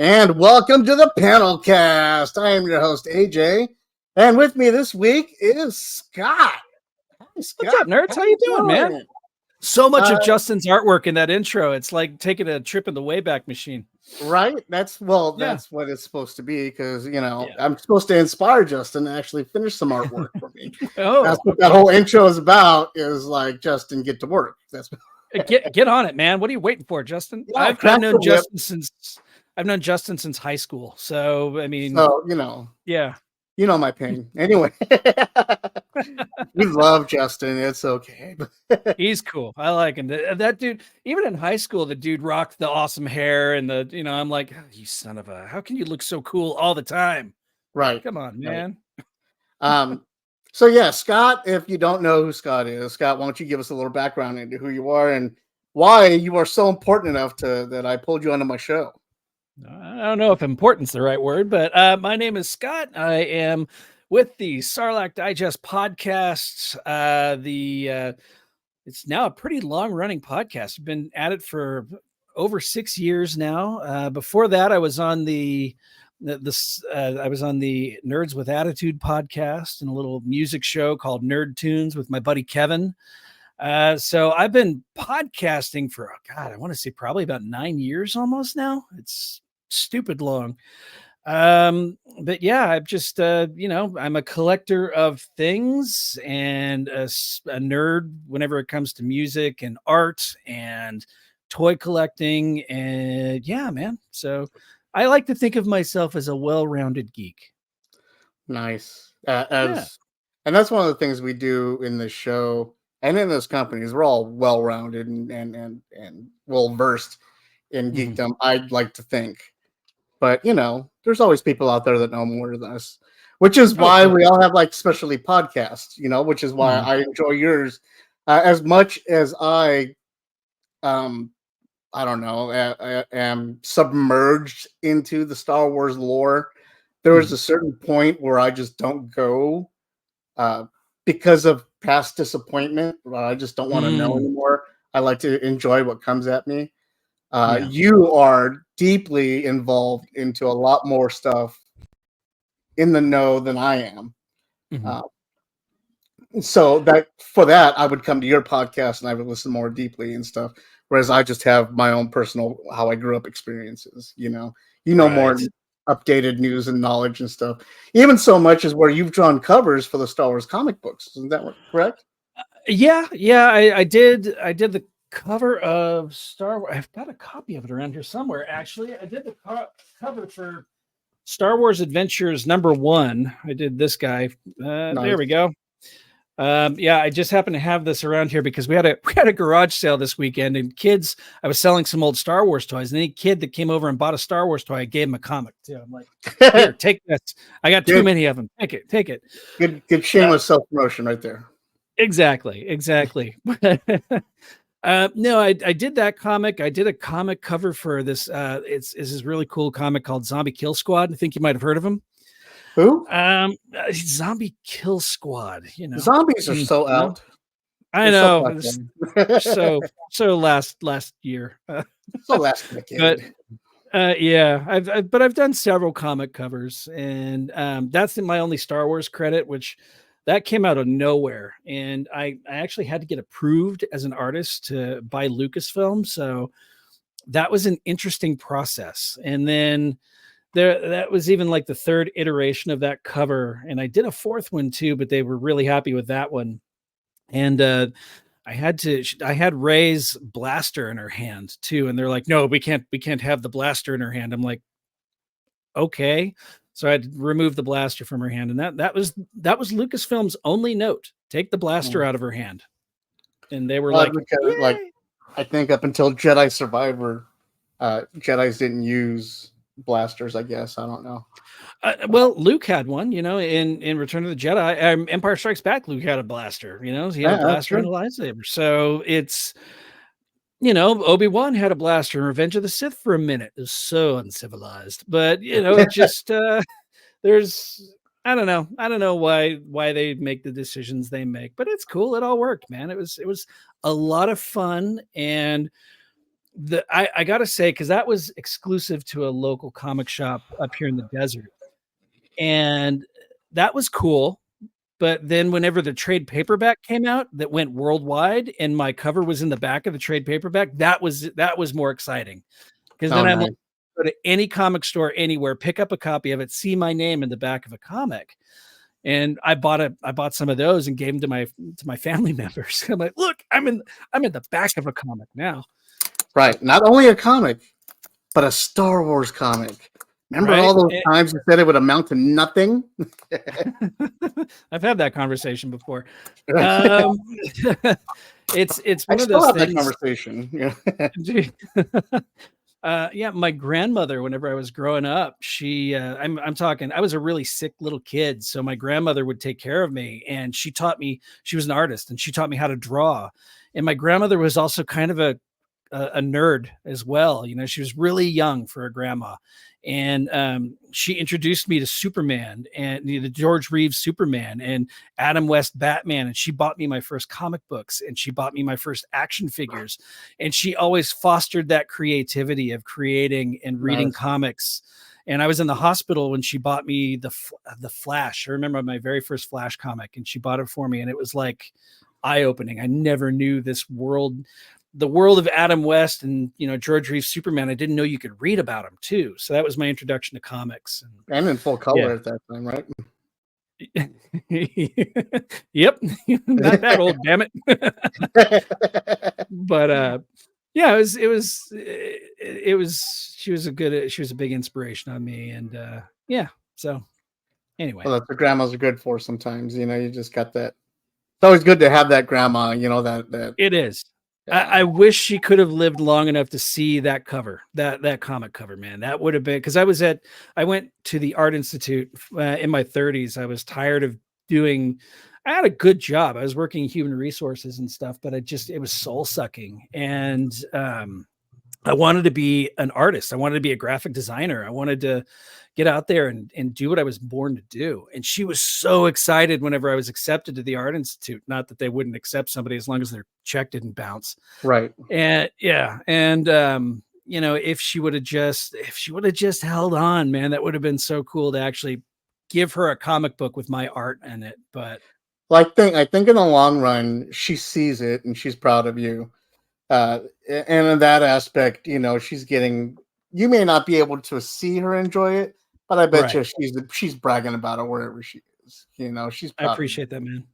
And welcome to the PanelCast. I am your host, AJ. And with me this week is Scott. Hi, Scott. What's up, nerds? How you doing, man? So much of Justin's artwork in that intro. It's like taking a trip in the Wayback Machine. Right? That's what it's supposed to be, because, I'm supposed to inspire Justin to actually finish some artwork for me. That's what that whole intro is about, is like, Justin, get to work. That's Get on it, man. What are you waiting for, Justin? Yeah, I've known Justin since high school. So, I mean, yeah. You know my pain. Anyway, we love Justin. It's okay. He's cool. I like him. That dude, even in high school, the dude rocked the awesome hair and I'm like, oh, you son of a, how can you look so cool all the time? Right. Come on, man. So yeah, Scott, if you don't know who Scott is, Scott, why don't you give us a little background into who you are and why you are so important enough that I pulled you onto my show? I don't know if important's the right word, but my name is Scott. I am with the Sarlacc Digest Podcast. It's now a pretty long-running podcast. I've been at it for over 6 years now. Before that, I was on the Nerds with Attitude podcast and a little music show called Nerd Tunes with my buddy Kevin. So I've been podcasting for, I want to say probably about 9 years almost now. It's stupid long. But yeah, I've just, I'm a collector of things and a nerd whenever it comes to music and art and toy collecting. And yeah, man. So I like to think of myself as a well-rounded geek. Nice. And that's one of the things we do in this show and in this company is we're all well-rounded and well-versed in geekdom, I'd like to think. But, there's always people out there that know more than us, which is why we all have like specialty podcasts, which is why I enjoy yours as much as I am submerged into the Star Wars lore. There was a certain point where I just don't go because of past disappointment. I just don't want to know anymore. I like to enjoy what comes at me. You are deeply involved into a lot more stuff in the know than I am. So that I would come to your podcast and I would listen more deeply and stuff. Whereas I just have my own personal, how I grew up experiences, more updated news and knowledge and stuff. Even so much as where you've drawn covers for the Star Wars comic books. Isn't that correct? Yeah. I did the cover of Star Wars. I've got a copy of it around here somewhere. Actually, I did the cover for Star Wars Adventures #1. I did this guy. Nice. There we go. I just happen to have this around here because we had a garage sale this weekend, and I was selling some old Star Wars toys, and any kid that came over and bought a Star Wars toy, I gave him a comic too. I'm like, here, take this. I got too many of them. Take it. Good shameless self-promotion right there. Exactly. No, I did that comic. I did a comic cover for this. It's this really cool comic called Zombie Kill Squad. I think you might have heard of him. Who? Zombie Kill Squad. Zombies are so out. I know. So last year. So last decade. But I've done several comic covers, and that's my only Star Wars credit, which that came out of nowhere. And I actually had to get approved as an artist to buy Lucasfilm. So that was an interesting process. And then that was even like the third iteration of that cover. And I did a fourth one too, but they were really happy with that one. And I had Rey's blaster in her hand too. And they're like, no, we can't have the blaster in her hand. I'm like, okay. So I had to remove the blaster from her hand, and that was Lucasfilm's only note: take the blaster out of her hand. And they were I think up until Jedi Survivor, Jedis didn't use blasters. I guess I don't know. Well, Luke had one, in Return of the Jedi. Empire Strikes Back, Luke had a blaster. He had a blaster and a lightsaber. So it's. Obi-Wan had a blaster in Revenge of the Sith for a minute. It was so uncivilized, but it just there's I don't know why they make the decisions they make, but it's cool. It all worked, man. It was a lot of fun, and I gotta say, because that was exclusive to a local comic shop up here in the desert, and that was cool. But then whenever the trade paperback came out that went worldwide and my cover was in the back of the trade paperback, that was more exciting. Because Oh, then I'm like, nice. go to any comic store anywhere, pick up a copy of it, see my name in the back of a comic. And I bought some of those and gave them to my family members. I'm like, look, I'm in the back of a comic now. Right. Not only a comic, but a Star Wars comic. Remember Right? all those times you said it would amount to nothing? I've had that conversation before. I It's one of still those have that things. conversation. Yeah, my grandmother, whenever I was growing up, I'm talking, I was a really sick little kid. So my grandmother would take care of me, and she was an artist, and she taught me how to draw. And my grandmother was also kind of a nerd as well. You know, she was really young for a grandma. And she introduced me to Superman and the George Reeves Superman and Adam West Batman. And she bought me my first comic books, and she bought me my first action figures. And she always fostered that creativity of creating and reading comics. And I was in the hospital when she bought me the Flash. I remember my very first Flash comic, and she bought it for me. And it was like eye-opening. I never knew the world of Adam West and, you know, George Reeves Superman. I didn't know you could read about him too. So that was my introduction to comics. And in full color at that time, right? Yep. Not that old, damn it. But yeah, she was a big inspiration on me. And yeah. So anyway. Well, that's what grandmas are good for sometimes. You know, you just got that. It's always good to have that grandma, you know, that It is. I wish she could have lived long enough to see that cover, that comic cover, man. That would have been, because I went to the Art Institute in my 30s. I was tired of I had a good job. I was working human resources and stuff, but it was soul sucking. And I wanted to be an artist. I wanted to be a graphic designer. I wanted to get out there and do what I was born to do. And she was so excited whenever I was accepted to the Art Institute. Not that they wouldn't accept somebody as long as their check didn't bounce. Right. And yeah. And, you know, if she would have just held on, man, that would have been so cool to actually give her a comic book with my art in it. But well, I think in the long run, she sees it and she's proud of you. And in that aspect, you know, you may not be able to see her enjoy it, but I bet you she's bragging about it wherever she is. You know, she's proud. I appreciate that, man.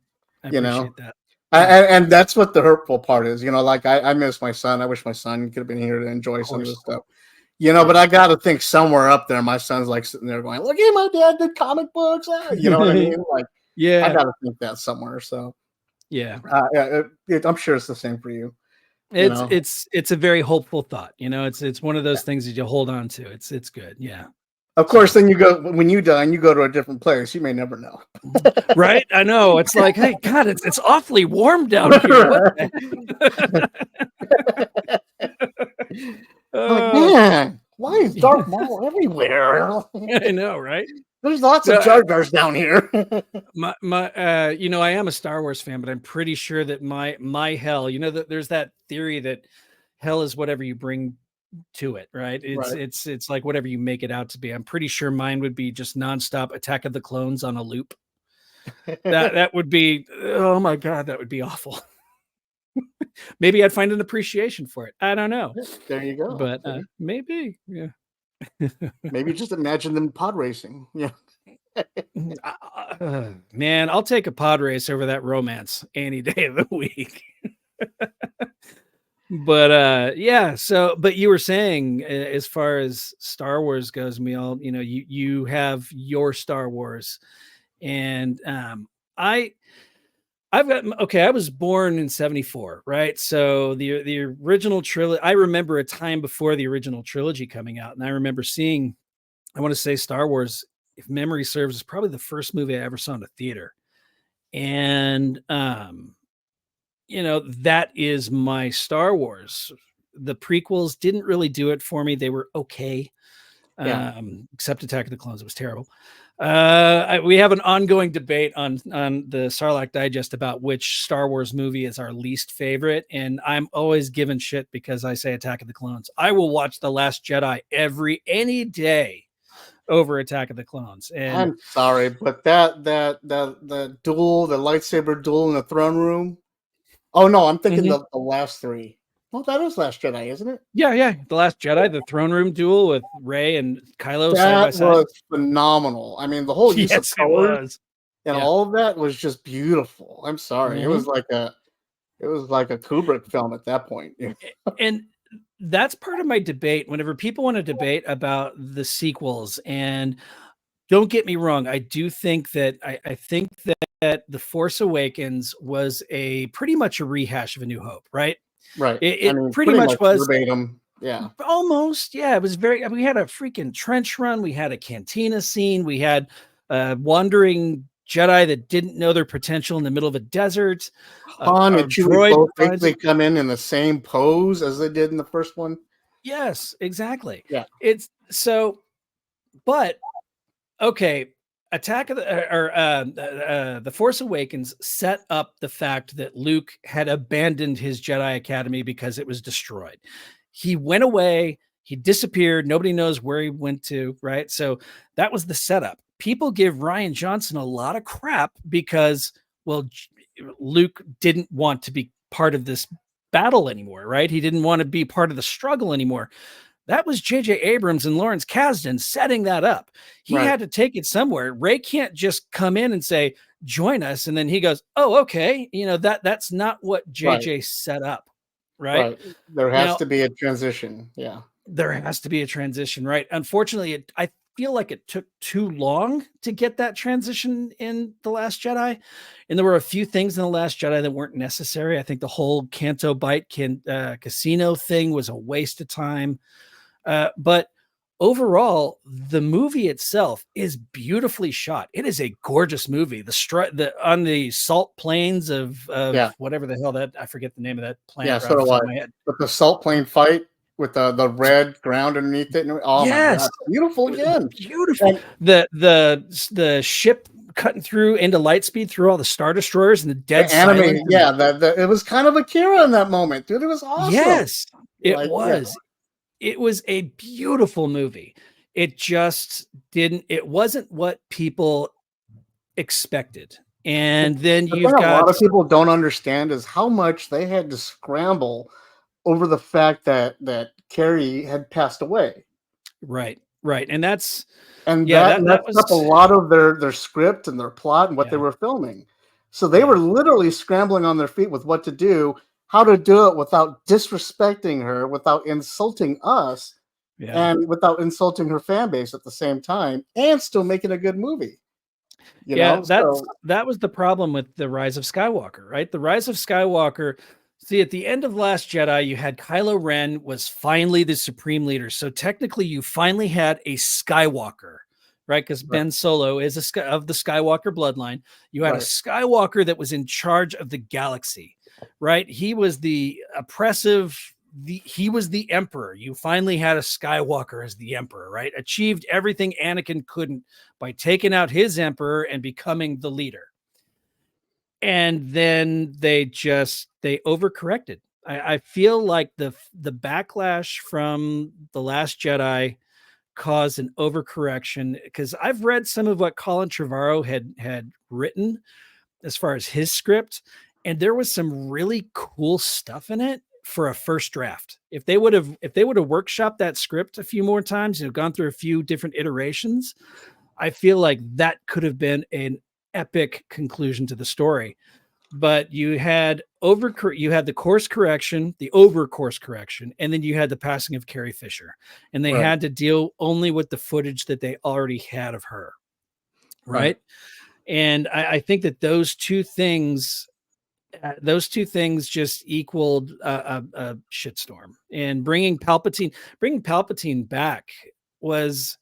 I you appreciate know? that. And that's what the hurtful part is. You know, like I miss my son. I wish my son could have been here to enjoy some of this stuff. You know, but I got to think somewhere up there, my son's like sitting there going, "Look at my dad did comic books." You know what I mean? Like, yeah, I got to think that somewhere. So, yeah, I'm sure it's the same for you. It's a very hopeful thought. You know, it's one of those things that you hold on to. It's good. Yeah. Of course, then when you die and you go to a different place, you may never know. Right? I know. It's like, hey, God, it's awfully warm down here. What like, man, why is Darth Maul everywhere? I know, right? There's lots of Jar Jars down here. You know, I am a Star Wars fan, but I'm pretty sure that my hell, you know, that there's that theory that hell is whatever you bring to it, right? It's like whatever you make it out to be. I'm pretty sure mine would be just nonstop Attack of the Clones on a loop. That would be, oh my God, that would be awful. Maybe I'd find an appreciation for it. I don't know. There you go. But maybe, yeah. Maybe just imagine them pod racing. Yeah. Man, I'll take a pod race over that romance any day of the week. But yeah, but you were saying as far as Star Wars goes, Emil, you know, you have your Star Wars, and I was born in 74, right? So the original trilogy, I remember a time before the original trilogy coming out, and I remember seeing, I want to say Star Wars, if memory serves, is probably the first movie I ever saw in a theater. And you know, that is my Star Wars. The prequels didn't really do it for me. They were okay. Except Attack of the Clones. It was terrible. We have an ongoing debate on the Sarlacc Digest about which Star Wars movie is our least favorite, and I'm always given shit because I say Attack of the Clones. I will watch The Last Jedi any day over Attack of the Clones. And I'm sorry, but the lightsaber duel in the throne room. Oh no, I'm thinking the last three. Well, that is Last Jedi, isn't it? Yeah. The Last Jedi, the throne room duel with Rey and Kylo side by side. That was phenomenal. I mean, the whole use of colors and all of that was just beautiful. I'm sorry. It was like a Kubrick film at that point. And that's part of my debate. Whenever people want to debate about the sequels, and don't get me wrong, I do think that I think that The Force Awakens was pretty much a rehash of A New Hope, right? Right. It pretty much was verbatim. Yeah. Almost. Yeah. It was we had a freaking trench run. We had a cantina scene. We had wandering Jedi that didn't know their potential in the middle of a desert. Han and Chewie both basically come in the same pose as they did in the first one. Yes, exactly. Yeah. It's so, but okay. The Force Awakens set up the fact that Luke had abandoned his Jedi Academy because it was destroyed. He went away. He disappeared. Nobody knows where he went to, right? So that was the setup. People give Rian Johnson a lot of crap because, well, Luke didn't want to be part of this battle anymore, right? He didn't want to be part of the struggle anymore. That was J.J. Abrams and Lawrence Kasdan setting that up. He had to take it somewhere. Rey can't just come in and say, join us. And then he goes, oh, okay. That's not what J.J. set up, right? There has to be a transition. Yeah. There has to be a transition, right? Unfortunately, I feel like it took too long to get that transition in The Last Jedi. And there were a few things in The Last Jedi that weren't necessary. I think the whole Canto Bight casino thing was a waste of time. But overall, the movie itself is beautifully shot. It is a gorgeous movie. On the salt plains of whatever the hell I forget the name of that planet. Yeah, so do I. But the salt plain fight with the red ground underneath it. Oh yes, my God, beautiful again. Beautiful. And the ship cutting through into light speed through all the Star Destroyers and the dead animated. Yeah, it was kind of Akira in that moment, dude. It was awesome. Yes, it was. Yeah. It was a beautiful movie. It just it wasn't what people expected. And then a lot of people don't understand is how much they had to scramble over the fact that Carrie had passed away. Right. And that messed up a lot of their script and their plot and what they were filming. So they were literally scrambling on their feet with what to do, how to do it without disrespecting her, without insulting us, and without insulting her fan base at the same time, and still making a good movie. That was the problem with The Rise of Skywalker, right? The Rise of Skywalker. See, at the end of Last Jedi, you had Kylo Ren was finally the supreme leader. So technically, you finally had a Skywalker, right? Because Ben Solo is of the Skywalker bloodline. You had a Skywalker that was in charge of the galaxy. Right. He was the oppressive. He was the emperor. You finally had a Skywalker as the emperor, right? Achieved everything Anakin couldn't by taking out his emperor and becoming the leader. And then they overcorrected. I feel like the backlash from The Last Jedi caused an overcorrection because I've read some of what Colin Trevorrow had written as far as his script. And there was some really cool stuff in it for a first draft. If they would have workshopped that script a few more times and gone through a few different iterations, I feel like that could have been an epic conclusion to the story. But you had the course correction, the over course correction, and then you had the passing of Carrie Fisher, and they had to deal only with the footage that they already had of her, right? And I think that those two things just equaled a shitstorm. And bringing Palpatine back was,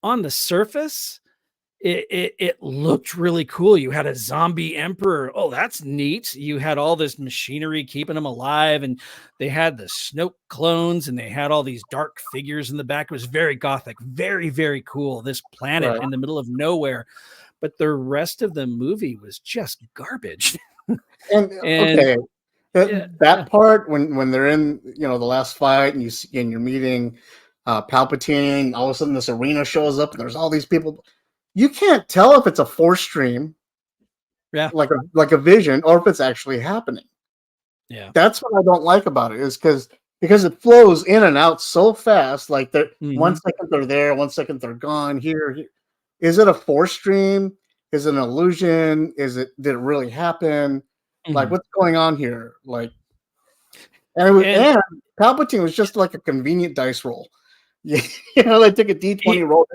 on the surface, it looked really cool. You had a zombie emperor. Oh, that's neat. You had all this machinery keeping them alive, and they had the Snoke clones, and they had all these dark figures in the back. It was very gothic, very, very cool. This planet Right. in the middle of nowhere. But the rest of the movie was just garbage. And And okay, yeah, that part when they're in, you know, the last fight, and you're meeting Palpatine, all of a sudden this arena shows up and there's all these people. You can't tell if it's a force stream, yeah, like a vision, or if it's actually happening. yeah. That's what I don't like about it, is because it flows in and out so fast. Like they're Mhm. 1 second they're there, 1 second they're gone. Here. Is it a force stream? Is it an illusion? Did it really happen? Like, Mhm. what's going on here? Like, and Palpatine was just like a convenient dice roll. You know, they took a D20 roll.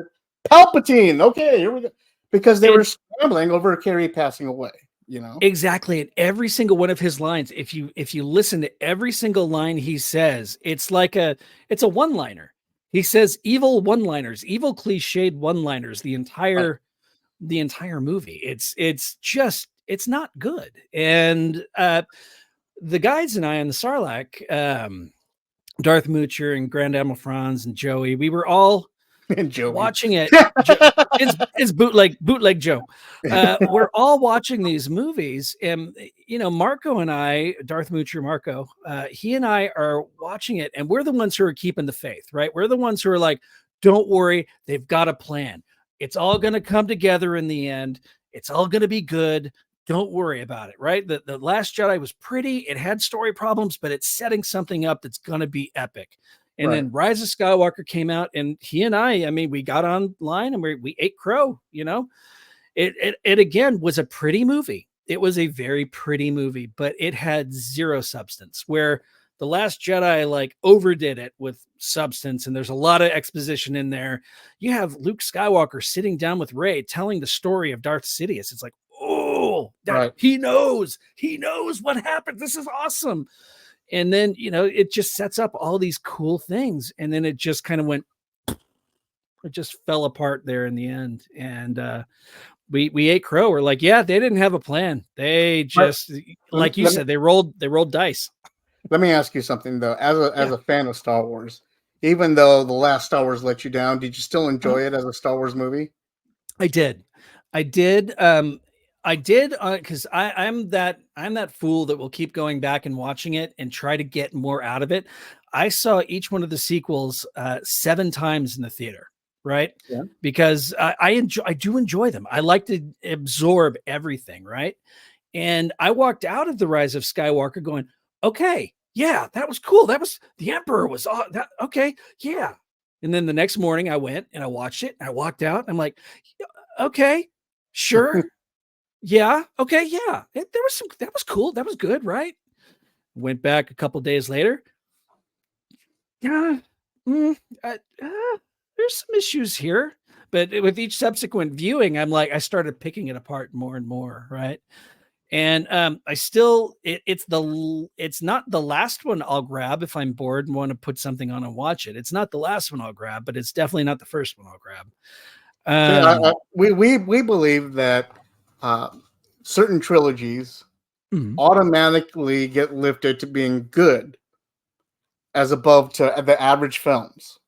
Palpatine, okay, here we go. Because they were scrambling over Carrie passing away, you know? Exactly. And every single one of his lines, if you listen to every single line he says, it's a one-liner. He says evil one-liners, evil cliched one-liners the entire movie. It's not good. And the guys and I on the Sarlacc, Darth Moocher and Grand Admiral Franz and Joey, we were all And Joey. watching it. It's bootleg Joe. We're all watching these movies, and you know, Marco and I, Darth Moocher, Marco, he and I are watching it, and we're the ones who are keeping the faith, right? We're the ones who are like, "Don't worry, they've got a plan. It's all going to come together in the end. It's all going to be good. Don't worry about it." Right? The Last Jedi was pretty. It had story problems, but it's setting something up that's going to be epic. And Right. then Rise of Skywalker came out, and he and I mean, we got online and we ate crow, you know. It again was a pretty movie. It was a very pretty movie, but it had zero substance. Where The Last Jedi like overdid it with substance, and there's a lot of exposition in there. You have Luke Skywalker sitting down with Rey telling the story of Darth Sidious. It's like, oh, that Right. he knows what happened. This is awesome. And then, you know, it just sets up all these cool things. And then it just kind of it just fell apart there in the end. And we ate crow. We're like, yeah, they didn't have a plan. They just, like you said, they rolled dice. Let me ask you something though. As a fan of Star Wars, even though the last Star Wars let you down, did you still enjoy it as a Star Wars movie? I did. I did. Because I'm that fool that will keep going back and watching it and try to get more out of it. I saw each one of the sequels 7 times in the theater, right? Yeah. Because I do enjoy them. I like to absorb everything, right? And I walked out of The Rise of Skywalker going, okay, yeah, that was cool. That was the Emperor was that okay, yeah. And then the next morning I went and I watched it and I walked out. I'm like, okay, sure. Yeah. Okay. Yeah. That was cool. That was good. Right. Went back a couple days later. Yeah. There's some issues here. But with each subsequent viewing, I started picking it apart more and more. Right. And it's not the last one I'll grab if I'm bored and want to put something on and watch it. It's not the last one I'll grab, but it's definitely not the first one I'll grab. We believe that certain trilogies automatically get lifted to being good as above to the average films.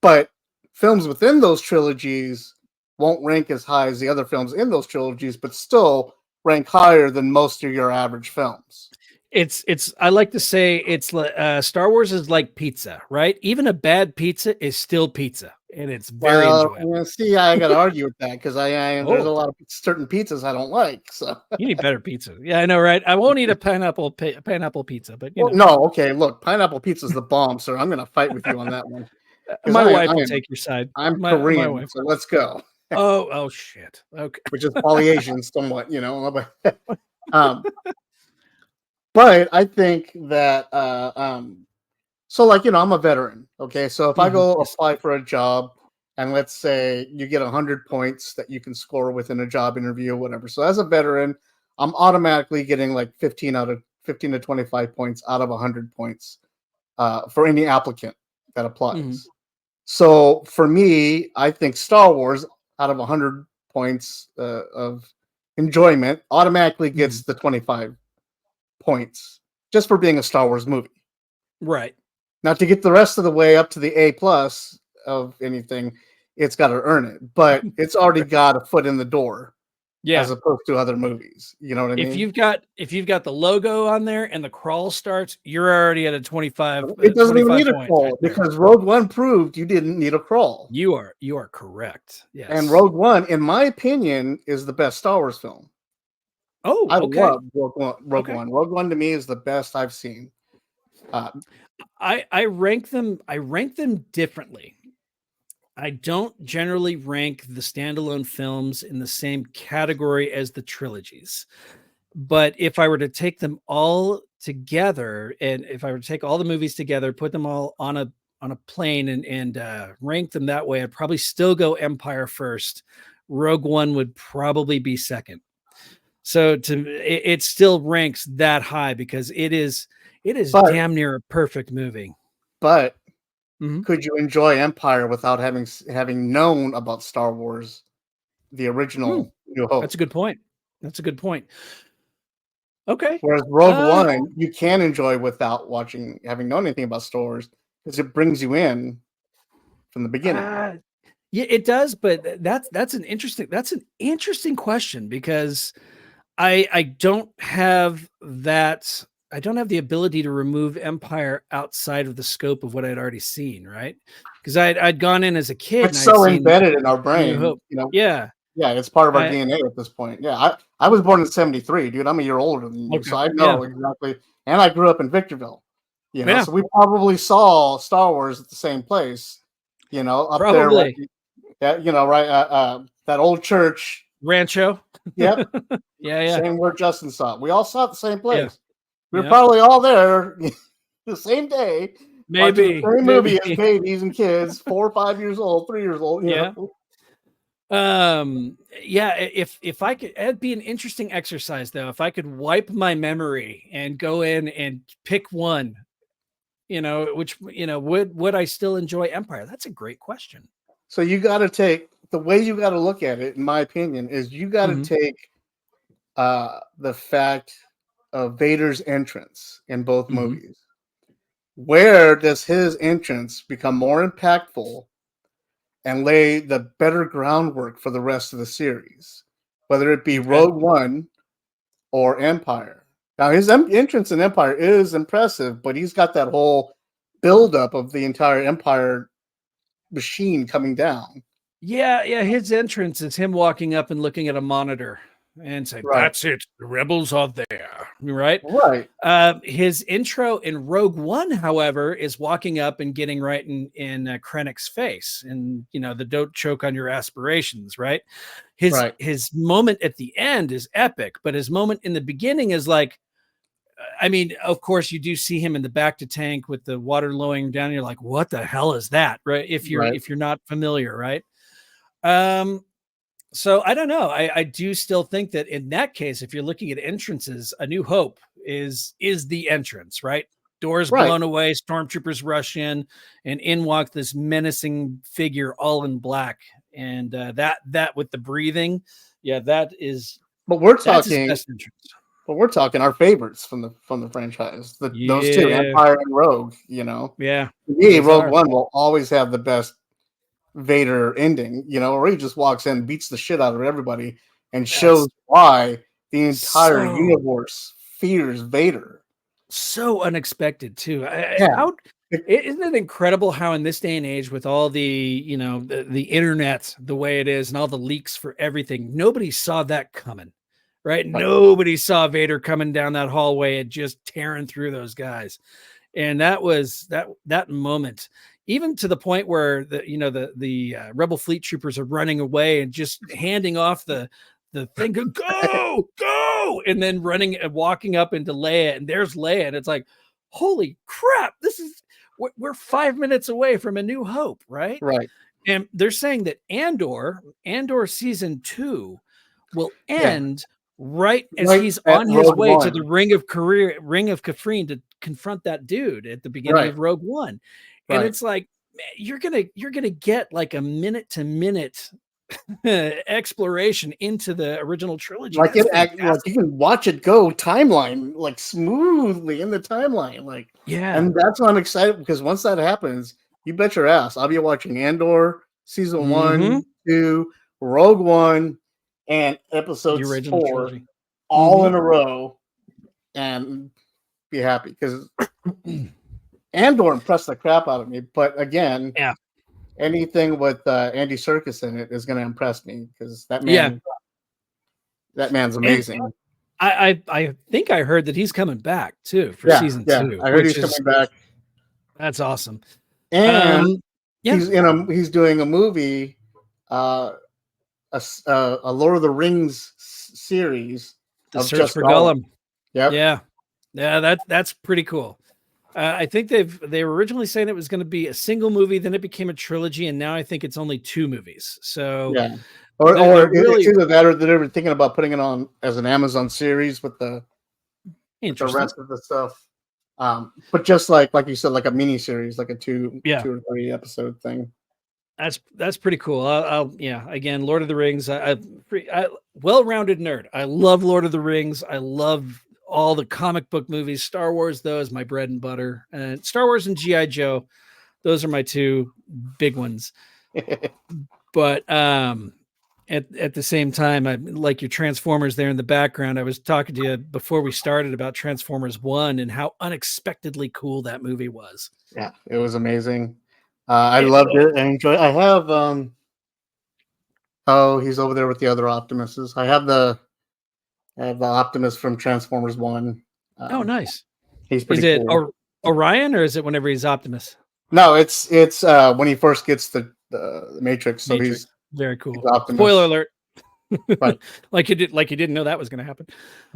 But films within those trilogies won't rank as high as the other films in those trilogies, but still rank higher than most of your average films. I like to say it's Star Wars is like pizza, right? Even a bad pizza is still pizza, and it's very enjoyable. See, I got to argue with that because there's a lot of certain pizzas I don't like. So you need better pizza. Yeah, I know, right? I won't eat a pineapple pizza, but you know. No, okay. Look, pineapple pizza is the bomb, sir. I'm going to fight with you on that one. My wife will take your side. I'm Korean, so let's go. Oh shit. Okay. Which is polyasian somewhat, you know. But I think that so like, you know, I'm a veteran. Okay. So if I go apply for a job and let's say you get 100 points that you can score within a job interview or whatever. So as a veteran, I'm automatically getting like 15 to 25 points out of 100 points for any applicant that applies. So for me, I think Star Wars out of 100 points of enjoyment automatically gets the 25 points just for being a Star Wars movie. Right. Now, to get the rest of the way up to the A+ of anything, it's got to earn it, but it's already got a foot in the door. Yeah. As opposed to other movies. You know what I mean? If you've got the logo on there and the crawl starts, you're already at a 25. It doesn't even need a crawl right because Rogue One proved you didn't need a crawl. You are correct. Yes. And Rogue One, in my opinion, is the best Star Wars film. Oh, I okay. love Rogue One. Rogue One to me is the best I've seen. I rank them differently. I don't generally rank the standalone films in the same category as the trilogies. But if I were to take them all together, and if I were to take all the movies together, put them all on a plane and rank them that way, I'd probably still go Empire first. Rogue One would probably be second. So it still ranks that high because it is damn near a perfect movie. But could you enjoy Empire without having known about Star Wars, the original New Hope? That's a good point. Okay. Whereas Rogue One, you can enjoy without having known anything about Star Wars because it brings you in from the beginning. Yeah, it does. But that's an interesting question because I don't have that. I don't have the ability to remove Empire outside of the scope of what I'd already seen, right? Because I'd gone in as a kid. It's so embedded in our brain, you know. Yeah, it's part of our DNA at this point. Yeah, I was born in '73, dude. I'm a year older than you, so I know exactly. And I grew up in Victorville, you know. So we probably saw Star Wars at the same place, you know, up there. Right, you know, right? That old church, Rancho. Yep. yeah. Same where Justin saw it. We all saw it the same place. Yeah. We were probably all there the same day. Maybe. The same movie as babies and kids, 4 or 5 years old, 3 years old. You know? If I could, it'd be an interesting exercise though. If I could wipe my memory and go in and pick one, you know, which, you know, would I still enjoy Empire? That's a great question. So you got to take the way you got to look at it, in my opinion, is you got to take the fact of Vader's entrance in both movies. Where does his entrance become more impactful and lay the better groundwork for the rest of the series, whether it be Rogue One or Empire? Now, his entrance in Empire is impressive, but he's got that whole buildup of the entire Empire machine coming down. Yeah, his entrance is him walking up and looking at a monitor and say, "That's it. The rebels are there." Right. His intro in Rogue One, however, is walking up and getting right in Krennic's face, and you know, the "don't choke on your aspirations." Right. His moment at the end is epic, but his moment in the beginning is like, I mean, of course, you do see him in the back to tank with the water lowering down. You're like, "What the hell is that?" Right. If you're not familiar, right. So I don't know. I do still think that in that case, if you're looking at entrances, A New Hope is the entrance, right? Doors blown away, stormtroopers rush in, and in walks this menacing figure, all in black, and that with the breathing, that is. But we're talking. But we're talking our favorites from the franchise. Those two, Empire and Rogue. You know. Yeah. To me, Rogue One will always have the best Vader ending, you know, where he just walks in, beats the shit out of everybody, and shows why the entire universe fears Vader. So unexpected too. Isn't it incredible how in this day and age, with all the, you know, the internet the way it is and all the leaks for everything, nobody saw that coming, right? Nobody saw Vader coming down that hallway and just tearing through those guys. And that was that moment, even to the point where the Rebel fleet troopers are running away and just handing off the thing, go, and then running and walking up into Leia, and there's Leia, and it's like, holy crap, we're 5 minutes away from A New Hope, right? Right. And they're saying that Andor season 2 will end right as he's on his way to the Ring of Kafrene to confront that dude at the beginning of Rogue One. And it's like, man, you're gonna get like a minute to minute exploration into the original trilogy. Like like you can watch it go timeline like smoothly in the timeline, like and that's why I'm excited because once that happens, you bet your ass I'll be watching Andor season 1, 2, Rogue One, and episodes 4 trilogy. all in a row, and be happy because Andor impressed the crap out of me. But again, anything with Andy Serkis in it is going to impress me because that man, that man's amazing. And I think I heard that he's coming back too for season 2. I heard he's coming back. That's awesome. And he's doing a movie, a Lord of the Rings series. The Search for Gollum. Yeah, that's pretty cool. I think they were originally saying it was going to be a single movie, then it became a trilogy, and now I think it's only 2 movies. So or really, it's either that or they were thinking about putting it on as an Amazon series with the rest of the stuff. But just like you said, like a mini series, like a 2 or 3 episode thing. That's pretty cool. Again, Lord of the Rings. I well-rounded nerd. I love Lord of the Rings. I love all the comic book movies. Star Wars, though, is my bread and butter. And Star Wars and G.I. Joe, those are my 2 big ones. But at the same time, I like your Transformers there in the background. I was talking to you before we started about Transformers 1 and how unexpectedly cool that movie was. Yeah, it was amazing. I loved it. I enjoyed it. I have he's over there with the other Optimuses. I have the Optimus from Transformers 1. Oh, nice. He's pretty cool. Orion, or is it whenever he's Optimus? No, it's when he first gets the Matrix. So he's very cool. He's Spoiler alert. Right. like you didn't know that was going to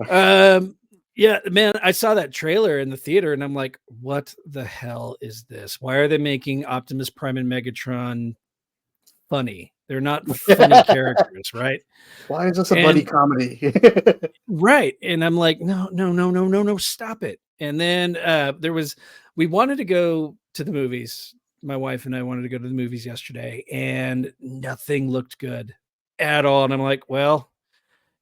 happen. Yeah, man, I saw that trailer in the theater and I'm like, what the hell is this? Why are they making Optimus Prime and Megatron funny? They're not funny characters, right? Why is this a buddy comedy? Right. And I'm like, no, stop it. And then we wanted to go to the movies. My wife and I wanted to go to the movies yesterday and nothing looked good at all. And I'm like, well,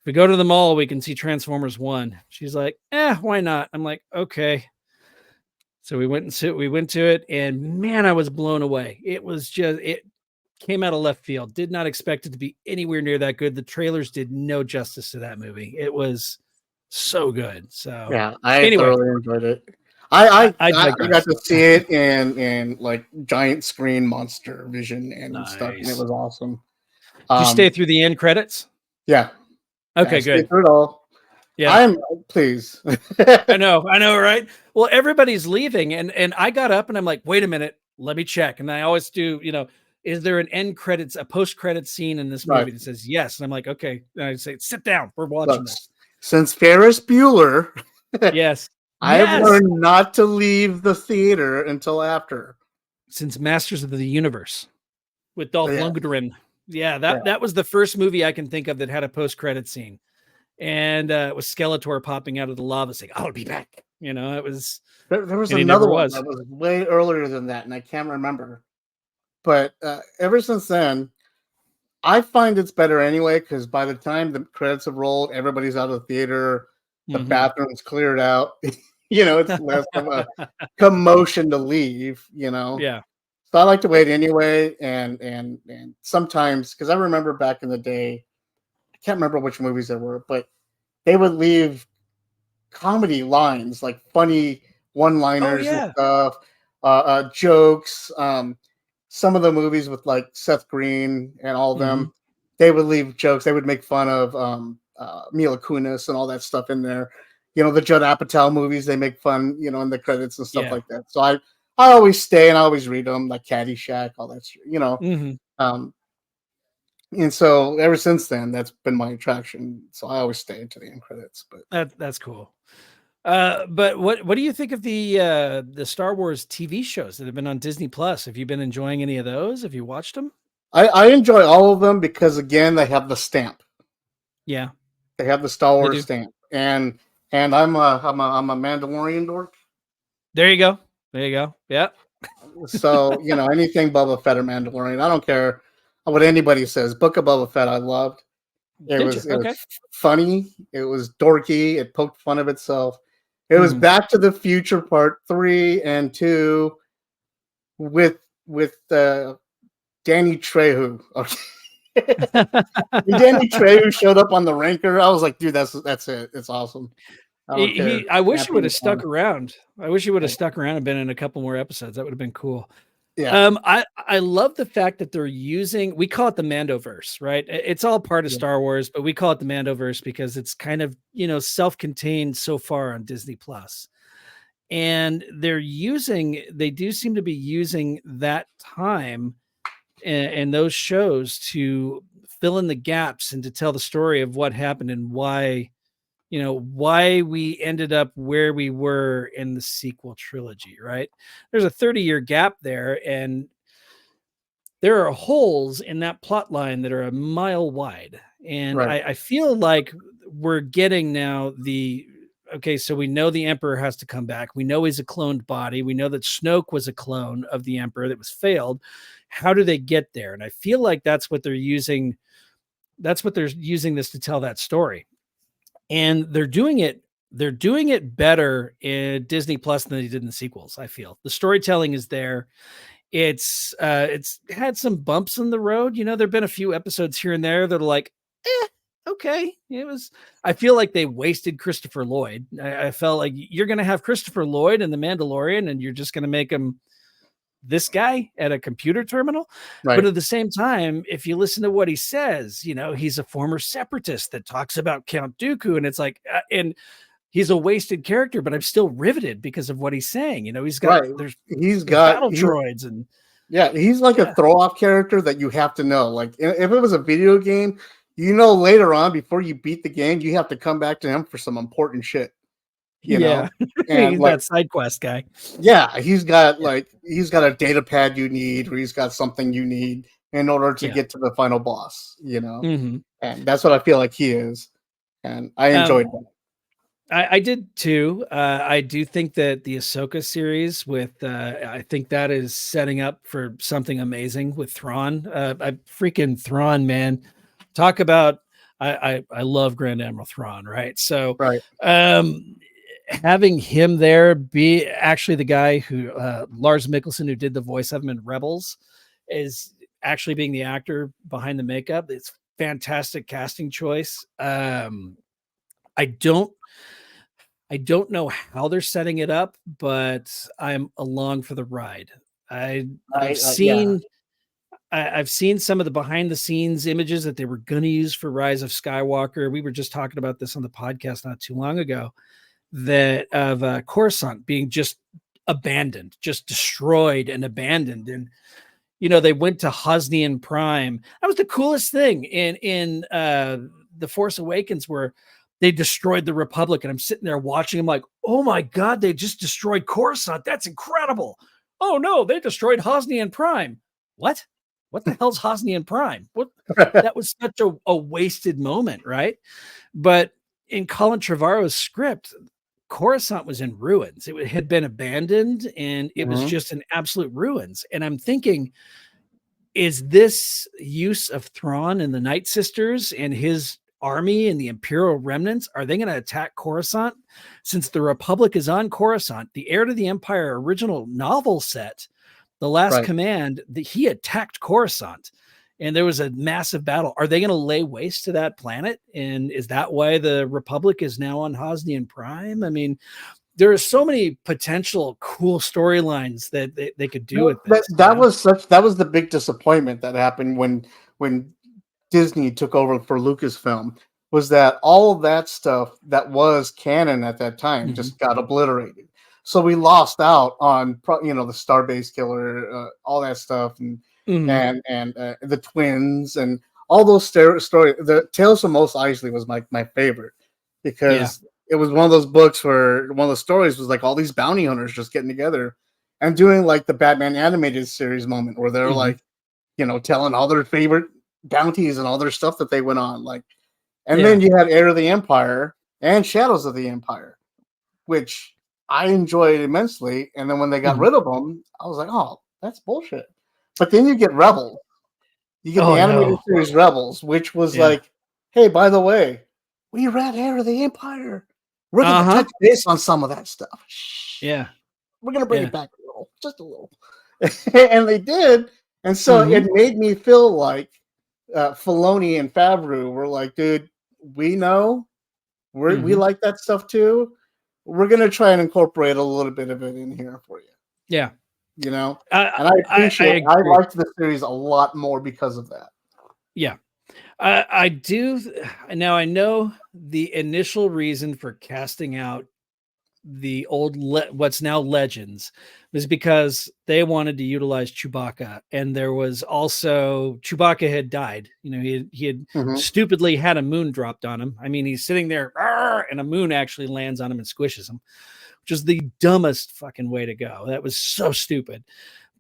if we go to the mall, we can see Transformers 1. She's like, why not? I'm like, okay. So we went to it, and man, I was blown away. It came out of left field. Did not expect it to be anywhere near that good. The trailers did no justice to that movie. It was so good. So yeah, I thoroughly enjoyed it. I got to see it in like giant screen monster vision and stuff, and it was awesome. Did you stay through the end credits? Yeah. Okay, good. Through it all. Yeah, I'm please. I know, right? Well, everybody's leaving, and I got up and I'm like, wait a minute, let me check. And I always do, is there an end credits, a post credits scene in this movie that says yes? And I'm like, okay. And I say, sit down, we're watching this. Since Ferris Bueller, yes, I have learned not to leave the theater until after. Since Masters of the Universe with Dolph Lundgren. Yeah, that was the first movie I can think of that had a post-credit scene. And it was Skeletor popping out of the lava saying, I'll be back. It was... There was another one that was way earlier than that, and I can't remember. But ever since then, I find it's better anyway, because by the time the credits have rolled, everybody's out of the theater, the bathroom's cleared out. It's less of a commotion to leave, Yeah. So I like to wait anyway, and sometimes, because I remember back in the day, I can't remember which movies there were, but they would leave comedy lines, like funny one-liners and stuff, jokes. Some of the movies with like Seth Green and all of them, they would leave jokes. They would make fun of Mila Kunis and all that stuff in there. The Judd Apatow movies, they make fun, in the credits and stuff like that. So I always stay and I always read them, like Caddyshack, all that shit, and so ever since then, that's been my attraction. So I always stay into the end credits. But that's cool. But what do you think of the Star Wars TV shows that have been on Disney Plus? Have you been enjoying any of those? Have you watched them? I enjoy all of them because again, they have the stamp. Yeah, they have the Star Wars stamp, and I'm a Mandalorian dork. There you go. Yeah. So anything Boba Fett or Mandalorian, I don't care. what anybody says. Book of Boba Fett, I loved. Did you? It was Okay. funny. It was dorky. It poked fun of itself. It was Mhm. Back to the Future Part 3 and 2 with Danny Trejo. Okay. When Danny Trejo showed up on the Ranker, I was like, dude, that's it. It's awesome. I don't care. I wish he would have Camping stuck fun. around. I wish he would have Yeah. stuck around and been in a couple more episodes. That would have been cool. Yeah. I love the fact that they're using, we call it the Mandoverse, right? It's all part of Yeah. Star Wars, but we call it the Mandoverse because it's kind of, self-contained so far on Disney Plus. And they do seem to be using that time and those shows to fill in the gaps and to tell the story of what happened and why we ended up where we were in the sequel trilogy, right? There's a 30-year gap there, and there are holes in that plot line that are a mile wide. And Right. I feel like we're getting now okay, so we know the Emperor has to come back. We know he's a cloned body. We know that Snoke was a clone of the Emperor that was failed. How do they get there? And I feel like that's what they're using. That's what they're using this to tell that story. And they're doing it better in Disney Plus than they did in the sequels. I feel the storytelling is there. It's had some bumps in the road. There've been a few episodes here and there that are like, okay. I feel like they wasted Christopher Lloyd. I felt like you're going to have Christopher Lloyd in The Mandalorian and you're just going to make him this guy at a computer terminal. Right. But at the same time, if you listen to what he says, he's a former separatist that talks about Count Dooku, and it's like, and he's a wasted character, but I'm still riveted because of what he's saying. He's got there's battle droids and he's like a throw off character that you have to know. Like if it was a video game, later on before you beat the game, you have to come back to him for some important shit. And he's that side quest guy. Yeah, he's got a data pad you need, or he's got something you need in order to get to the final boss. Mm-hmm. And that's what I feel like he is, and I enjoyed that. I did too. I do think that the Ahsoka series I think that is setting up for something amazing with Thrawn. I freaking Thrawn, man. Talk about, I love Grand Admiral Thrawn, right? So, right. Having him there be actually the guy who, Lars Mikkelsen, who did the voice of him in Rebels, is actually being the actor behind the makeup. It's fantastic casting choice. I don't know how they're setting it up, but I'm along for the ride. I've seen some of the behind the scenes images that they were going to use for Rise of Skywalker. We were just talking about this on the podcast not too long ago, that of Coruscant being just abandoned, just destroyed and abandoned. And, they went to Hosnian Prime. That was the coolest thing in The Force Awakens, where they destroyed the Republic, and I'm sitting there watching them like, oh my God, they just destroyed Coruscant. That's incredible. Oh no, they destroyed Hosnian Prime. What the hell's Hosnian Prime? That was such a wasted moment, right? But in Colin Trevorrow's script, Coruscant was in ruins. It had been abandoned, and it was just in absolute ruins. And I'm thinking, is this use of Thrawn and the Night Sisters and his army and the Imperial remnants, are they going to attack Coruscant? Since the Republic is on Coruscant, the Heir to the Empire original novel set, The Last Command, he attacked Coruscant, and there was a massive battle. Are they going to lay waste to that planet? And is that why the Republic is now on Hosnian Prime? I mean, there are so many potential cool storylines that they could do with this. That was the big disappointment that happened when Disney took over for Lucasfilm, was that all of that stuff that was canon at that time just got obliterated. So we lost out on, the Starbase Killer, all that stuff, and the twins and all those stories. The Tales from Mos Eisley was my favorite, because it was one of those books where one of the stories was like all these bounty hunters just getting together and doing like the Batman animated series moment where they're like, telling all their favorite bounties and all their stuff that they went on, then you had Heir of the Empire and Shadows of the Empire, which I enjoyed immensely. And then when they got rid of them, I was like, oh, that's bullshit. But then you get Rebels, You get the Oh animated no. series Rebels, which was Yeah. like, hey, by the way, we ran Heir of the Empire. We're gonna Uh-huh. touch base on some of that stuff. Shh. Yeah. We're gonna bring Yeah. it back a little, just a little. And they did. And so Mm-hmm. it made me feel like Filoni and Favreau were like, dude, we know we Mm-hmm. like that stuff too. We're gonna try and incorporate a little bit of it in here for you. Yeah. You know, I and I I appreciate. I agree. liked the series a lot more because of that. Yeah. I do. Now I know the initial reason for casting out the old what's now Legends was because they wanted to utilize Chewbacca, and there was also Chewbacca had died. You know, he had Mhm. stupidly had a moon dropped on him. I mean, he's sitting there, "Arr!" and a moon actually lands on him and squishes him, which is the dumbest fucking way to go. That was so stupid.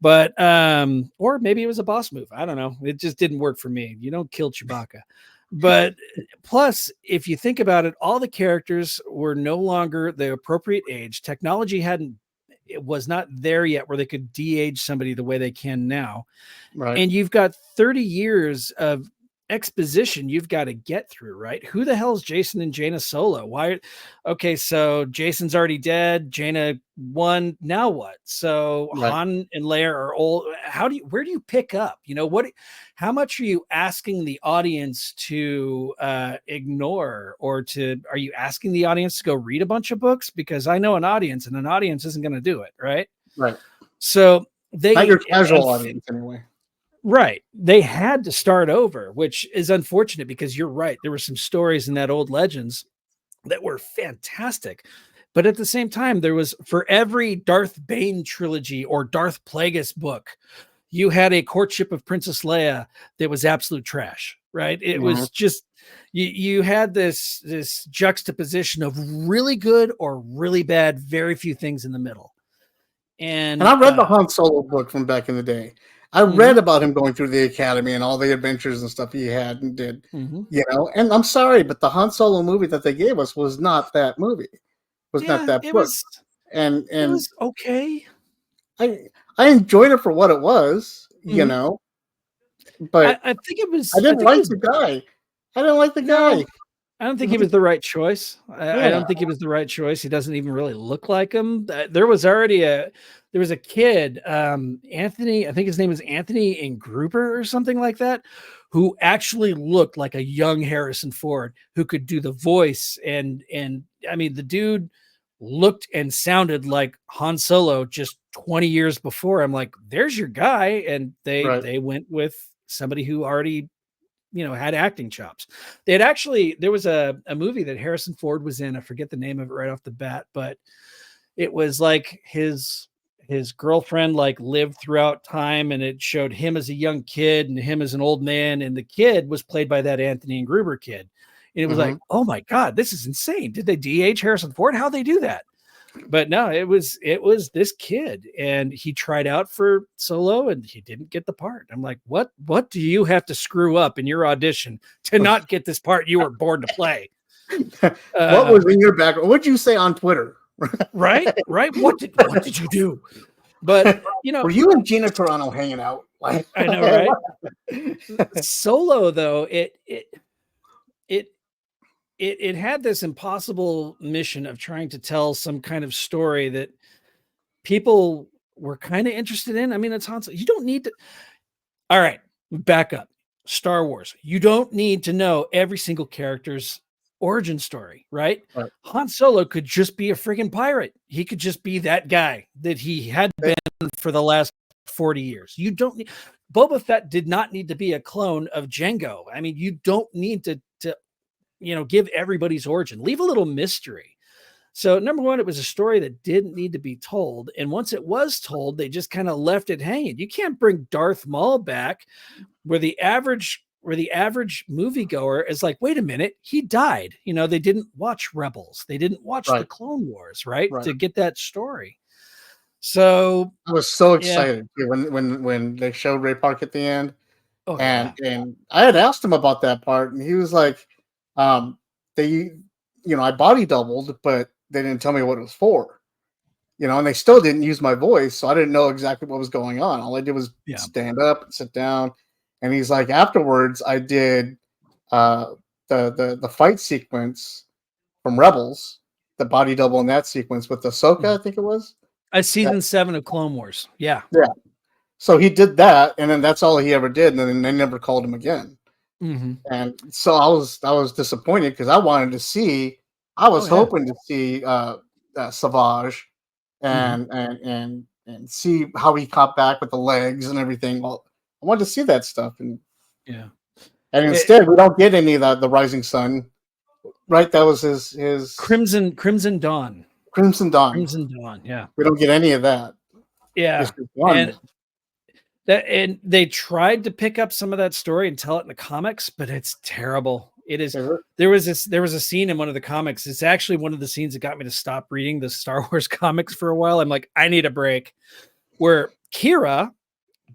But or maybe it was a boss move. I don't know. It just didn't work for me. You don't kill Chewbacca. But plus, if you think about it, all the characters were no longer the appropriate age. Technology hadn't it was not there yet where they could de-age somebody the way they can now. Right. And you've got 30 years of exposition you've got to get through, right? Who the hell is Jason and Jaina Solo? Why? Okay, so Jason's already dead. Jaina won. Now what? So Right. Han and Leia are old. Where do you pick up? You know, how much are you asking the audience to ignore, or are you asking the audience to go read a bunch of books? Because I know an audience, and an audience isn't going to do it, right? Right. So Not your casual audience, anyway. Right. They had to start over, which is unfortunate because you're right. There were some stories in that old Legends that were fantastic. But at the same time, there was for every Darth Bane trilogy or Darth Plagueis book, you had a courtship of Princess Leia that was absolute trash, right? It was just you had this juxtaposition of really good or really bad, very few things in the middle. And And I read the Han Solo book from back in the day. I read about him going through the academy and all the adventures and stuff he had and did. You know, and I'm sorry, but the Han Solo movie that they gave us was not that movie. Was not that it book. was And it was okay. I enjoyed it for what it was, you Mhm. know, but I think it was I I didn't think it like was the guy. I didn't like the no, guy. I don't think he was the right choice. I Yeah. don't think he was the right choice. He doesn't even really look like him. There was already there was a kid, Anthony, I think his name is Anthony Ingruber or something like that, who actually looked like a young Harrison Ford who could do the voice and I mean the dude looked and sounded like Han Solo just 20 years before. I'm like, there's your guy. And Right. they went with somebody who already had acting chops. There was a movie that Harrison Ford was in. I forget the name of it right off the bat, but it was like his girlfriend like lived throughout time, and it showed him as a young kid and him as an old man, and the kid was played by that Anthony Gruber kid. And it was like, oh my God, this is insane. Did they de-age Harrison Ford? How'd they do that? But no, it was this kid, and he tried out for Solo and he didn't get the part. I'm like, what do you have to screw up in your audition to not get this part you were born to play? What was in your background? What'd you say on Twitter? Right? What did you do? But were you and Gina Carano hanging out? I know, right? Solo, though, it had this impossible mission of trying to tell some kind of story that people were kind of interested in. I mean, it's Han Solo. You don't need to. All right, back up. Star Wars. You don't need to know every single character's origin story, right? Han Solo could just be a friggin' pirate. He could just be that guy that he had been for the last 40 years. You don't need. Boba Fett did not need to be a clone of Jango. I mean, you don't need to give everybody's origin. Leave a little mystery. So number one, it was a story that didn't need to be told. And once it was told, they just kind of left it hanging. You can't bring Darth Maul back where the average moviegoer is like, wait a minute, he died. They didn't watch Rebels. They didn't watch the Clone Wars, right? To get that story. So I was so excited when they showed Ray Park at the end. Oh, and I had asked him about that part, and he was like, I body doubled, but they didn't tell me what it was for. And they still didn't use my voice, so I didn't know exactly what was going on. All I did was stand up and sit down, And he's like, afterwards, I did the fight sequence from Rebels, the body double in that sequence with Ahsoka, I think it was. Season 7 of Clone Wars. Yeah. Yeah. So he did that, and then that's all he ever did, and then they never called him again. Mm-hmm. And so I was disappointed because I wanted to see, I was hoping to see Savage and see how he caught back with the legs and everything. Well, I wanted to see that stuff, and instead we don't get any of the Rising Sun. Right, that was his Crimson Dawn. Crimson Dawn. Yeah. We don't get any of that. Yeah. And they tried to pick up some of that story and tell it in the comics, but it's terrible. It is. There was a scene in one of the comics. It's actually one of the scenes that got me to stop reading the Star Wars comics for a while. I'm like, I need a break. Where Kira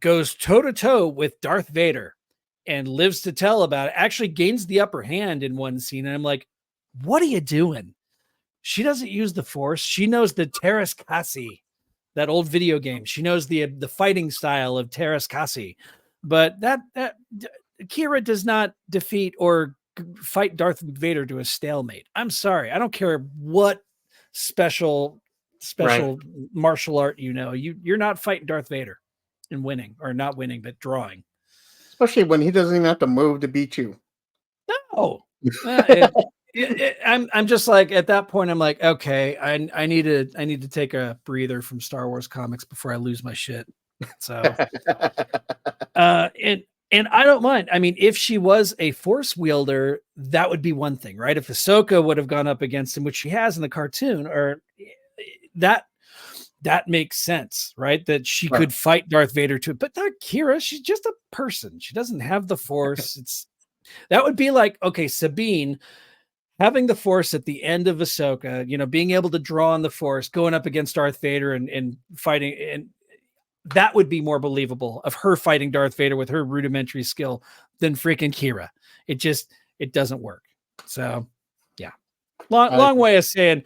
goes toe to toe with Darth Vader and lives to tell about it, actually gains the upper hand in one scene. And I'm like, what are you doing? She doesn't use the Force. She knows the Teras Kasi, that old video game. She knows the fighting style of Teras Kasi, but that Kira does not defeat or fight Darth Vader to a stalemate. I'm sorry. I don't care what special martial art, you're not fighting Darth Vader and winning, or not winning, but drawing. Especially when he doesn't even have to move to beat you. No. I'm just like, at that point, I'm like, okay, I need to take a breather from Star Wars comics before I lose my shit. So, and I don't mind. I mean, if she was a Force wielder, that would be one thing, right? If Ahsoka would have gone up against him, which she has in the cartoon, or that makes sense, right? That she could fight Darth Vader too. But not Kira. She's just a person. She doesn't have the Force. That would be like, okay, Sabine having the Force at the end of Ahsoka, being able to draw on the Force, going up against Darth Vader and fighting, and that would be more believable of her fighting Darth Vader with her rudimentary skill than freaking Kira. It doesn't work. So yeah, long way of saying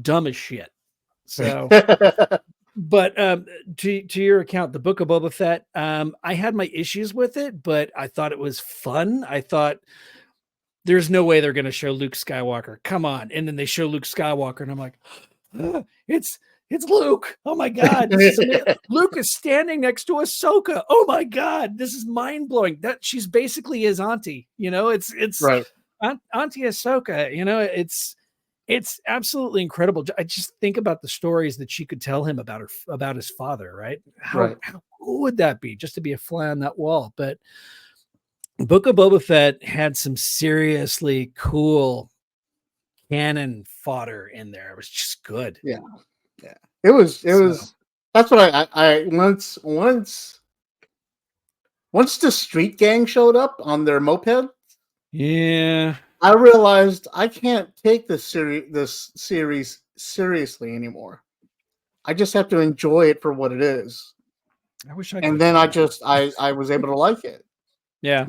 dumb as shit. So, but to your account, the Book of Boba Fett, I had my issues with it, but I thought it was fun. I thought, there's no way they're going to show Luke Skywalker. Come on. And then they show Luke Skywalker, and I'm like, it's Luke. Oh my God. Luke is standing next to Ahsoka. Oh my God. This is mind blowing. That she's basically his auntie. It's right. Auntie Ahsoka. It's absolutely incredible. I just think about the stories that she could tell him about his father, right? How cool would that be, just to be a fly on that wall? But Book of Boba Fett had some seriously cool canon fodder in there. It was just good. Yeah. It was. That's what I once the street gang showed up on their moped. Yeah. I realized I can't take this series seriously anymore. I just have to enjoy it for what it is. I wish I could. And then I was able to like it. Yeah.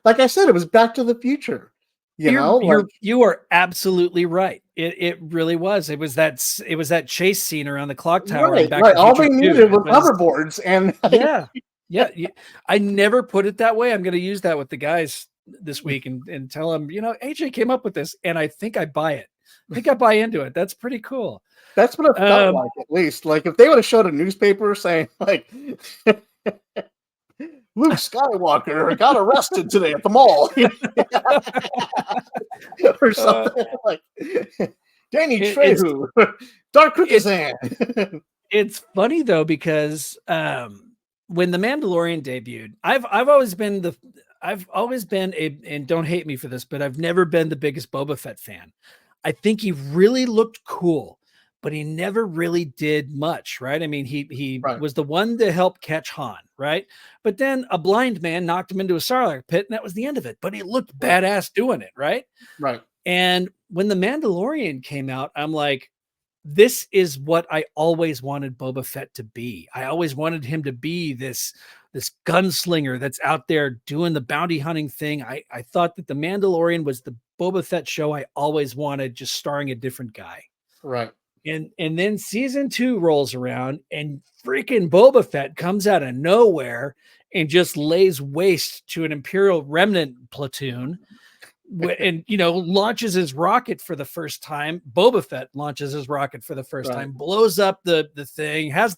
Like I said, it was Back to the Future. You are absolutely right. It really was. It was that chase scene around the clock tower. Right. All they needed was hoverboards, and yeah. I never put it that way. I'm going to use that with the guys this week and tell them, AJ came up with this, and I think I buy it. I think I buy into it. That's pretty cool. That's what it felt like, at least. Like, if they would have showed a newspaper saying, like, Luke Skywalker got arrested today at the mall, or something like Danny Trejo, Dark Quicksands. It's funny though, because when The Mandalorian debuted, I've always been and don't hate me for this, but I've never been the biggest Boba Fett fan. I think he really looked cool, but he never really did much, right? I mean, he was the one to help catch Han, right? But then a blind man knocked him into a Sarlacc pit, and that was the end of it. But he looked badass doing it, right? Right. And when The Mandalorian came out, I'm like, this is what I always wanted Boba Fett to be. I always wanted him to be this gunslinger that's out there doing the bounty hunting thing. I thought that The Mandalorian was the Boba Fett show I always wanted, just starring a different guy. Right. And then season 2 rolls around, and freaking Boba Fett comes out of nowhere and just lays waste to an Imperial remnant platoon. And launches his rocket for the first time. Boba Fett launches his rocket for the first time, blows up the thing, has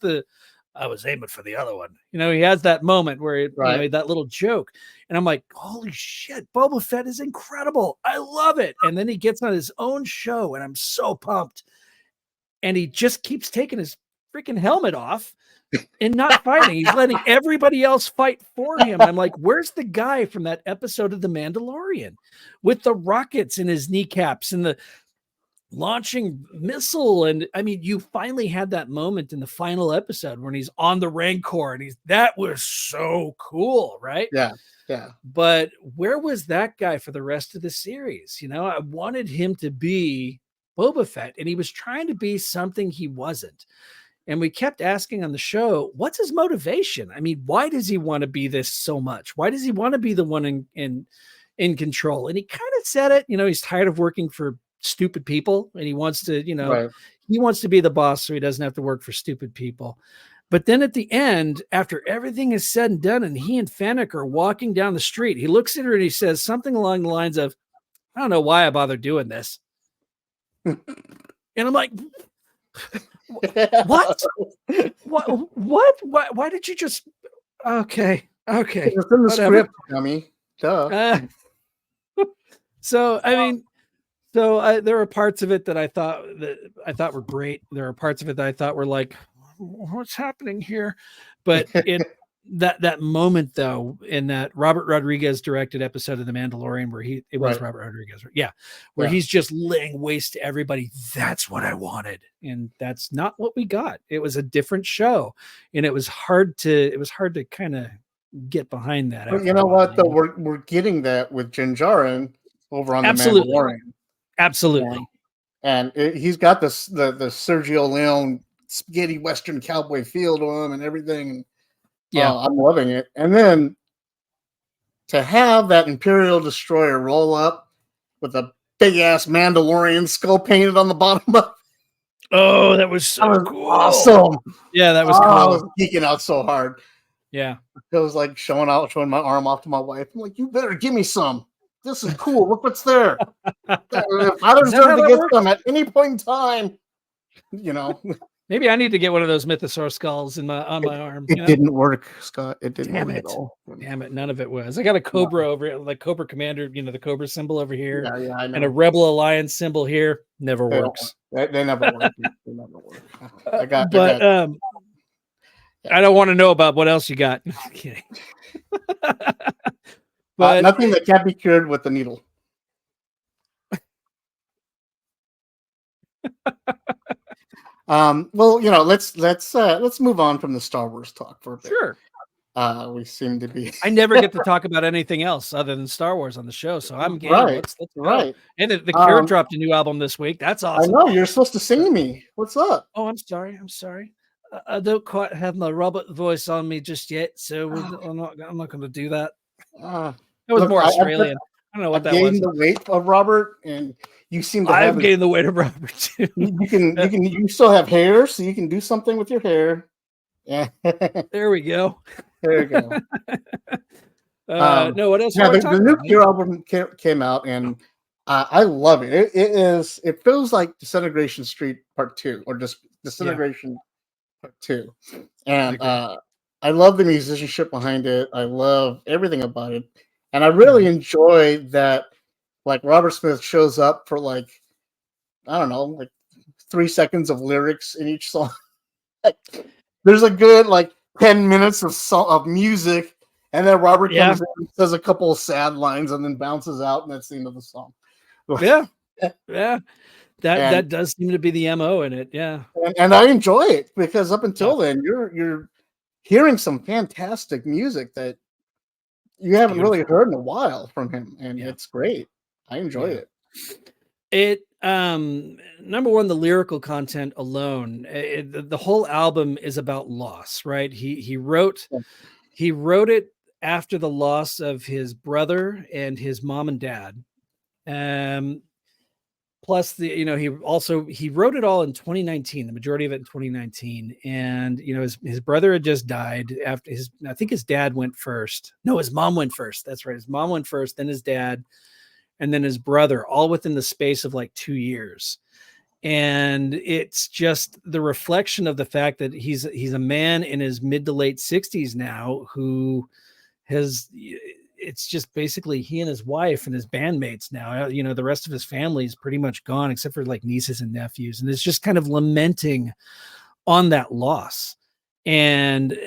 I was aiming for the other one. He has that moment where that little joke. And I'm like, holy shit, Boba Fett is incredible. I love it. And then he gets on his own show and I'm so pumped. And he just keeps taking his freaking helmet off and not fighting. He's letting everybody else fight for him. I'm like, where's the guy from that episode of The Mandalorian with the rockets in his kneecaps and the launching missile? And I mean, you finally had that moment in the final episode when he's on the Rancor and that was so cool, right? Yeah. But where was that guy for the rest of the series? I wanted him to be Boba Fett, and he was trying to be something he wasn't. And we kept asking on the show, what's his motivation? I mean, why does he want to be this so much? Why does he want to be the one in control? And he kind of said it, he's tired of working for stupid people and he wants to, he wants to be the boss so he doesn't have to work for stupid people. But then at the end, after everything is said and done, and he and Fennec are walking down the street, he looks at her and he says something along the lines of, I don't know why I bother doing this. And I'm like, what? Why did you just? Okay. It's in the script, dummy. Duh. So I mean, there were parts of it that I thought were great. There are parts of it that I thought were like, what's happening here? But that moment though, in that Robert Rodriguez directed episode of The Mandalorian where Robert Rodriguez, where he's just laying waste to everybody. That's what I wanted. And that's not what we got. It was a different show. And it was hard to kind of get behind that. But you know what though? We're getting that with Din Djarin over on The Mandalorian. Absolutely. And he's got the Sergio Leone spaghetti Western cowboy feel to him and everything. Yeah, I'm loving it. And then to have that Imperial destroyer roll up with a big ass Mandalorian skull painted on the bottom of it. That was so cool. Awesome. Yeah, that was cool. I was geeking out so hard. Yeah. It was like showing my arm off to my wife. I'm like, you better give me some. This is cool. Look what's there. If I deserve to get some at any point in time, Maybe I need to get one of those Mythosaur skulls on my arm. It didn't work, Scott. It didn't work at all. Damn it. None of it was. I got a Cobra over here, like Cobra Commander, the Cobra symbol over here. Yeah, I know. And a Rebel Alliance symbol here. Never works. They never work. They never work. I don't want to know about what else you got. I'm kidding. But nothing that can't be cured with the needle. Well, let's move on from the Star Wars talk for a bit. Sure. We seem to be. I never get to talk about anything else other than Star Wars on the show, so I'm game. Let's right. And the Cure dropped a new album this week. That's awesome. I know you're supposed to sing to me. What's up? Oh, I'm sorry. I don't quite have my Robert voice on me just yet, so I'm not going to do that. It was more Australian. I don't know what that was. Gained the weight of Robert, and you seem to have gained the weight of Robert too. You still have hair, so you can do something with your hair. Yeah. There we go. There you go. No, what else? Yeah, the new Cure album came out, and I love it. It feels like Disintegration Street Part 2, or just Disintegration Part 2. And I love the musicianship behind it. I love everything about it. And I really enjoy that, like, Robert Smith shows up for, like, I don't know, like 3 seconds of lyrics in each song. There's a good, like, 10 minutes of music, and then Robert comes in and says a couple of sad lines and then bounces out, and that's the end of the song. Yeah. That does seem to be the MO in it. Yeah. And I enjoy it because up until then, you're hearing some fantastic music that you haven't really heard in a while from him, and it's great. I enjoy it. It number one, the lyrical content alone, the whole album is about loss, right? He wrote it after the loss of his brother and his mom and dad. plus he wrote it all in 2019, the majority of it in 2019. And his brother had just died after I think his dad went first. No, his mom went first. That's right. His mom went first, then his dad, and then his brother, all within the space of like 2 years. And it's just the reflection of the fact that he's a man in his mid to late 60s now who it's just basically he and his wife and his bandmates now. The rest of his family is pretty much gone except for like nieces and nephews, and it's just kind of lamenting on that loss. And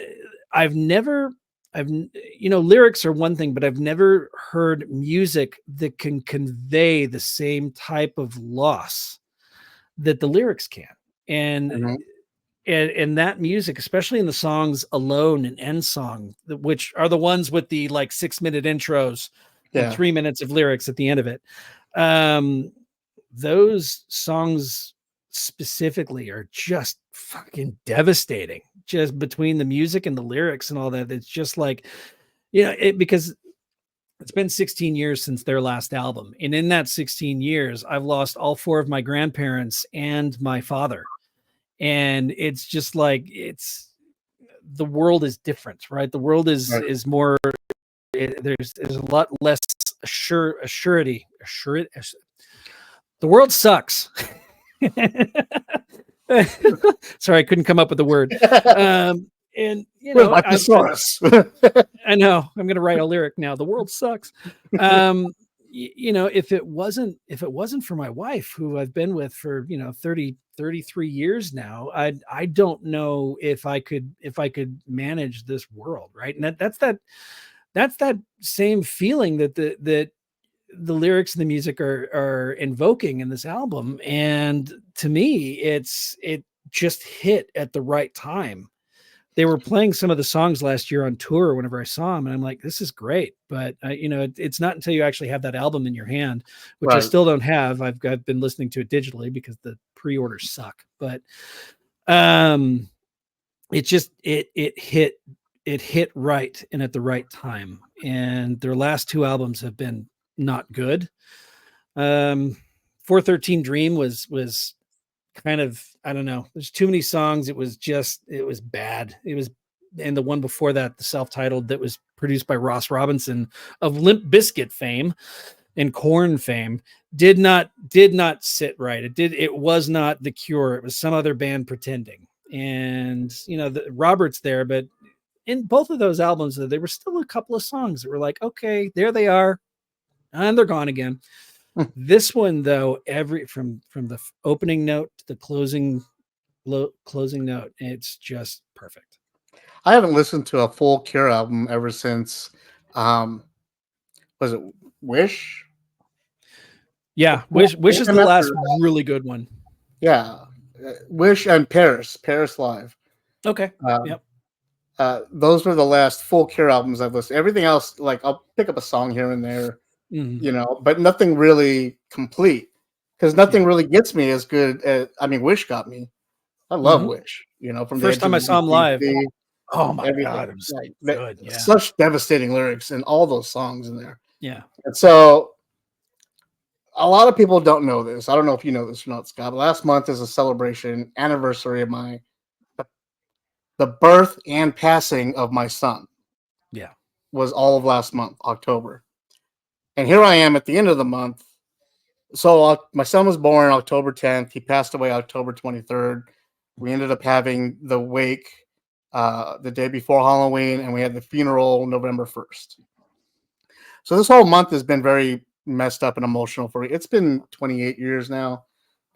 lyrics are one thing, but I've never heard music that can convey the same type of loss that the lyrics can. And Mhm. and that music, especially in the songs Alone and End Song, which are the ones with the like 6-minute intros and 3 minutes of lyrics at the end of it. Those songs specifically are just fucking devastating, just between the music and the lyrics and all that. It's just like, because it's been 16 years since their last album. And in that 16 years, I've lost all 4 of my grandparents and my father. And it's just like, the world is different, right? The world is more, there's a lot less assurity. The world sucks. Sorry, I couldn't come up with the word. And my thesaurus. I know I'm going to write a lyric now. The world sucks. If it wasn't for my wife, who I've been with for 33 years now, I don't know if I could manage this world, right? And that's that same feeling that the lyrics and the music are invoking in this album. And to me, it just hit at the right time. They were playing some of the songs last year on tour whenever I saw them, and I'm like, this is great. But it's not until you actually have that album in your hand, which I still don't have. I've been listening to it digitally because the pre-orders suck. But it hit right and at the right time. And their last 2 albums have been not good. 413 Dream was kind of, I don't know, there's too many songs. It was bad. And the one before that, the self-titled, that was produced by Ross Robinson of Limp Bizkit fame and Korn fame, did not sit right. It was not The Cure. It was some other band pretending. And Robert's there, but in both of those albums, there were still a couple of songs that were like, okay, there they are, and they're gone again. This one, though, from the opening note to the closing note, it's just perfect. I haven't listened to a full Cure album ever since, was it Wish? Yeah, Wish is the last really good one. Yeah, Wish and Paris Live. Okay. Yep. Those were the last full Cure albums I've listened. Everything else, like, I'll pick up a song here and there. But nothing really complete, because nothing really gets me as good as, Wish got me. I love Wish, from first time I saw him live. Oh my everything. God, it was so good. Yeah. Such devastating lyrics in all those songs in there. Yeah. And so a lot of people don't know this. I don't know if you know this or not, Scott. Last month is a celebration anniversary of the birth and passing of my son. Yeah. Was all of last month, October. And here I am at the end of the month. So my son was born October 10th. He passed away October 23rd. We ended up having the wake the day before Halloween, and we had the funeral November 1st. So this whole month has been very messed up and emotional for me. It's been 28 years now,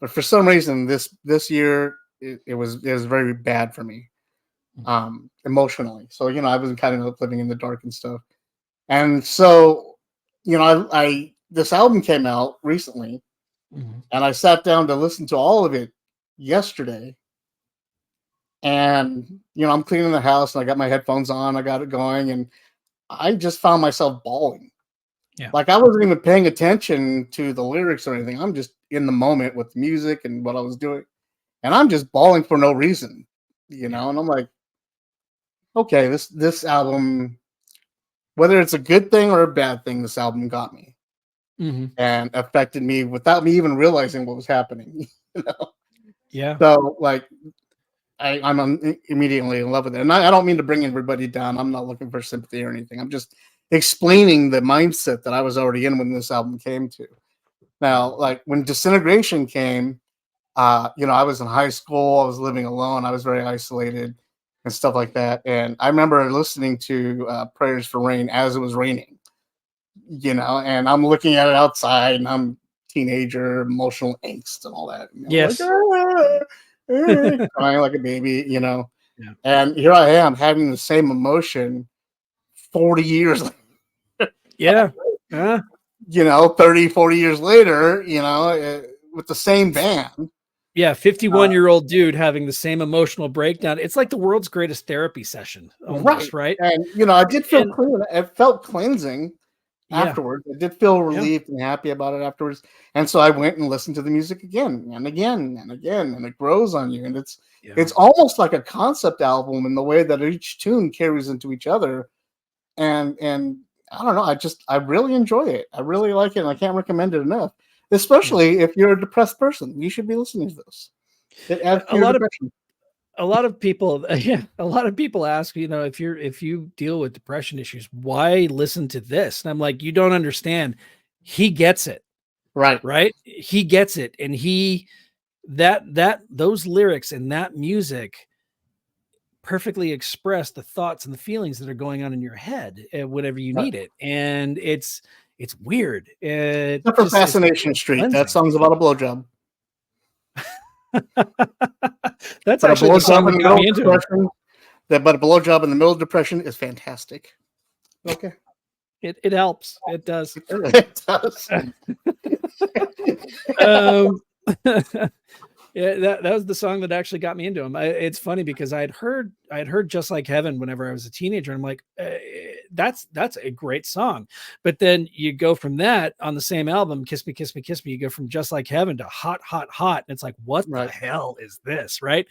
but for some reason this year it was very bad for me, emotionally. So I was kind of living in the dark and stuff, and so I this album came out recently, and I sat down to listen to all of it yesterday. And I'm cleaning the house, and I got my headphones on, I got it going, and I just found myself bawling. Yeah. Like, I wasn't even paying attention to the lyrics or anything. I'm just in the moment with music and what I was doing, and I'm just bawling for no reason, And I'm like, okay, this album, whether it's a good thing or a bad thing, this album got me. and affected me without me even realizing what was happening. You know? Yeah. So like I'm immediately in love with it. And I don't mean to bring everybody down. I'm not looking for sympathy or anything. I'm just explaining the mindset that I was already in when this album came to. Now, like when Disintegration came, you know, I was in high school, I was living alone, I was very isolated and stuff like that. And I remember listening to Prayers for Rain as it was raining, you know, and I'm looking at it outside and I'm teenager, emotional angst and all that. You know, Yes. crying like a baby, you know. Yeah. And here I am having the same emotion 40 years later. Yeah. You know, 30, 40 years later, you know, with the same band. Yeah, 51-year-old dude having the same emotional breakdown. It's like the world's greatest therapy session, almost, right? And you know, I did feel clean. It felt cleansing afterwards. I did feel relieved and happy about it afterwards. And so I went and listened to the music again and again and again, and it grows on you. And it's almost like a concept album in the way that each tune carries into each other. And I don't know, I really enjoy it. I really like it, and I can't recommend it enough. Especially if you're a depressed person, you should be listening to this. It adds to your depression. A lot of people, a lot of people ask, you know, if you deal with depression issues, why listen to this? And I'm like, you don't understand. He gets it. Right? He gets it. And those lyrics and that music perfectly express the thoughts and the feelings that are going on in your head whenever you need it. And it's weird. Except for Fascination Street. That song's about a blowjob. That's actually the song that got me into it. But a blowjob in the middle of depression is fantastic. Okay. It helps. It does. It does. Yeah, that was the song that actually got me into him. It's funny because I had heard Just Like Heaven whenever I was a teenager. And I'm like, that's a great song. But then you go from that on the same album, Kiss Me, Kiss Me, Kiss Me. You go from Just Like Heaven to Hot, Hot, Hot. And it's like, what the hell is this? Right.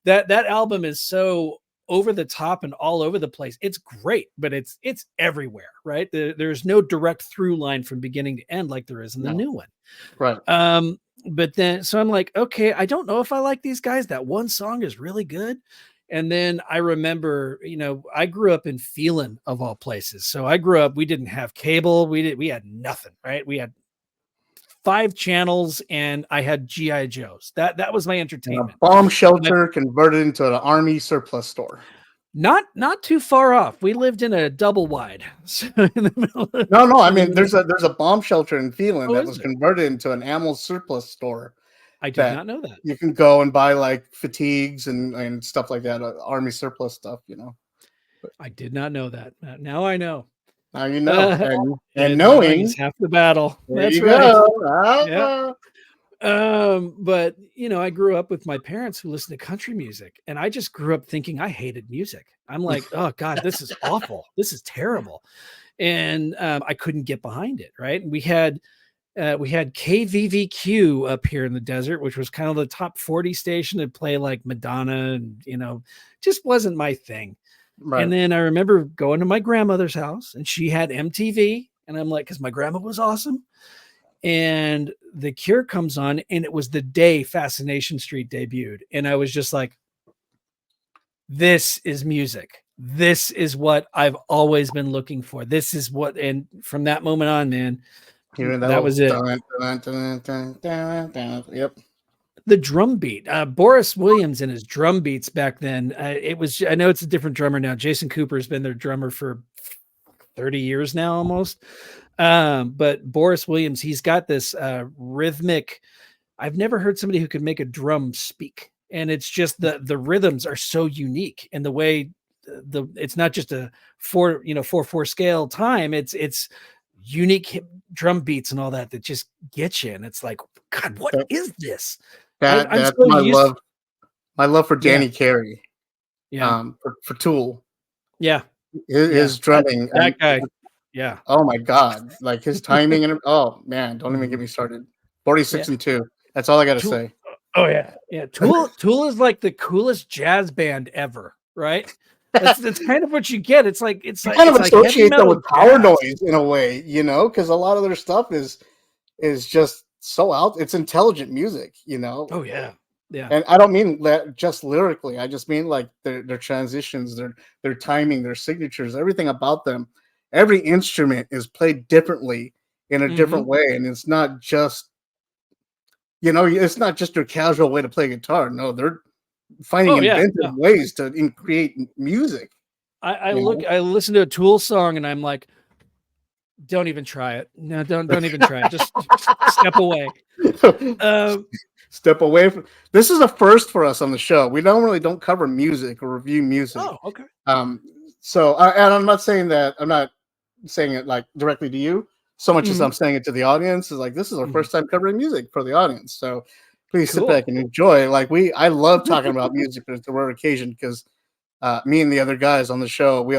That album is so over the top and all over the place. It's great, but it's everywhere. Right. There's no direct through line from beginning to end like there is in the new one. Right. But then, so I'm like, okay, I don't know if I like these guys. That one song is really good. And then I remember, you know, I grew up in Phelan of all places. So I grew up, we didn't have cable. We had nothing, right? We had 5 channels and I had G.I. Joes. That was my entertainment. And a bomb shelter converted into an army surplus store. Not too far off. We lived in a double wide. So in the middle of no. I mean, there's a bomb shelter in Phelan that was converted into an ammo surplus store. I did not know that. You can go and buy like fatigues and stuff like that, army surplus stuff. You know. I did not know that. Now I know. Now you know, and knowing is half the battle. That's right. Yeah. But you know, I grew up with my parents who listened to country music, and I just grew up thinking I hated music. I'm like, oh God, this is awful. This is terrible. And I couldn't get behind it. Right. And we had KVVQ up here in the desert, which was kind of the top 40 station to play like Madonna, and you know, just wasn't my thing. Right. And then I remember going to my grandmother's house, and she had MTV, and I'm like, because my grandma was awesome. And The Cure comes on, and it was the day Fascination Street debuted. And I was just like, this is music. This is what I've always been looking for. This is what, and from that moment on, man, that was it. Yep. The drum beat, Boris Williams and his drum beats back then. I know it's a different drummer now. Jason Cooper's been their drummer for 30 years now, almost. But Boris Williams, he's got this rhythmic. I've never heard somebody who could make a drum speak, and it's just the rhythms are so unique, and the way it's not just a 4/4 scale time. It's unique drum beats and all that just get you, and it's like, God, what is this? That's so my love for Danny Carey. Yeah. For Tool. Yeah. His drumming. That guy. Yeah. Oh my God. Like his timing and oh man, don't even get me started. 46 and 2. That's all I gotta Tool, say. Oh yeah. Yeah. Tool is like the coolest jazz band ever, right? That's kind of what you get. It's like You kind of it's like heavy associate that metal with power jazz. noise in a way, because a lot of their stuff is just so out. It's intelligent music, Oh yeah. Yeah. And I don't mean that just lyrically. I just mean like their transitions, their timing, their signatures, everything about them. Every instrument is played differently in a different Mhm. way, and it's not just your casual way to play guitar. No, they're finding Oh yeah. inventive No. ways to create music. I You know, I listen to a Tool song and I'm like, don't even try it. No, don't even try it. Just step away. Um, Step away from. This is a first for us on the show. We normally don't cover music or review music. oh, okay. Um, and I'm not saying that. I'm not saying it like directly to you so much as Mhm. I'm saying it to the audience. Is like this is our Mhm. first time covering music for the audience. So please sit back Cool. and enjoy. I love talking about music, but it's a rare occasion because me and the other guys on the show, we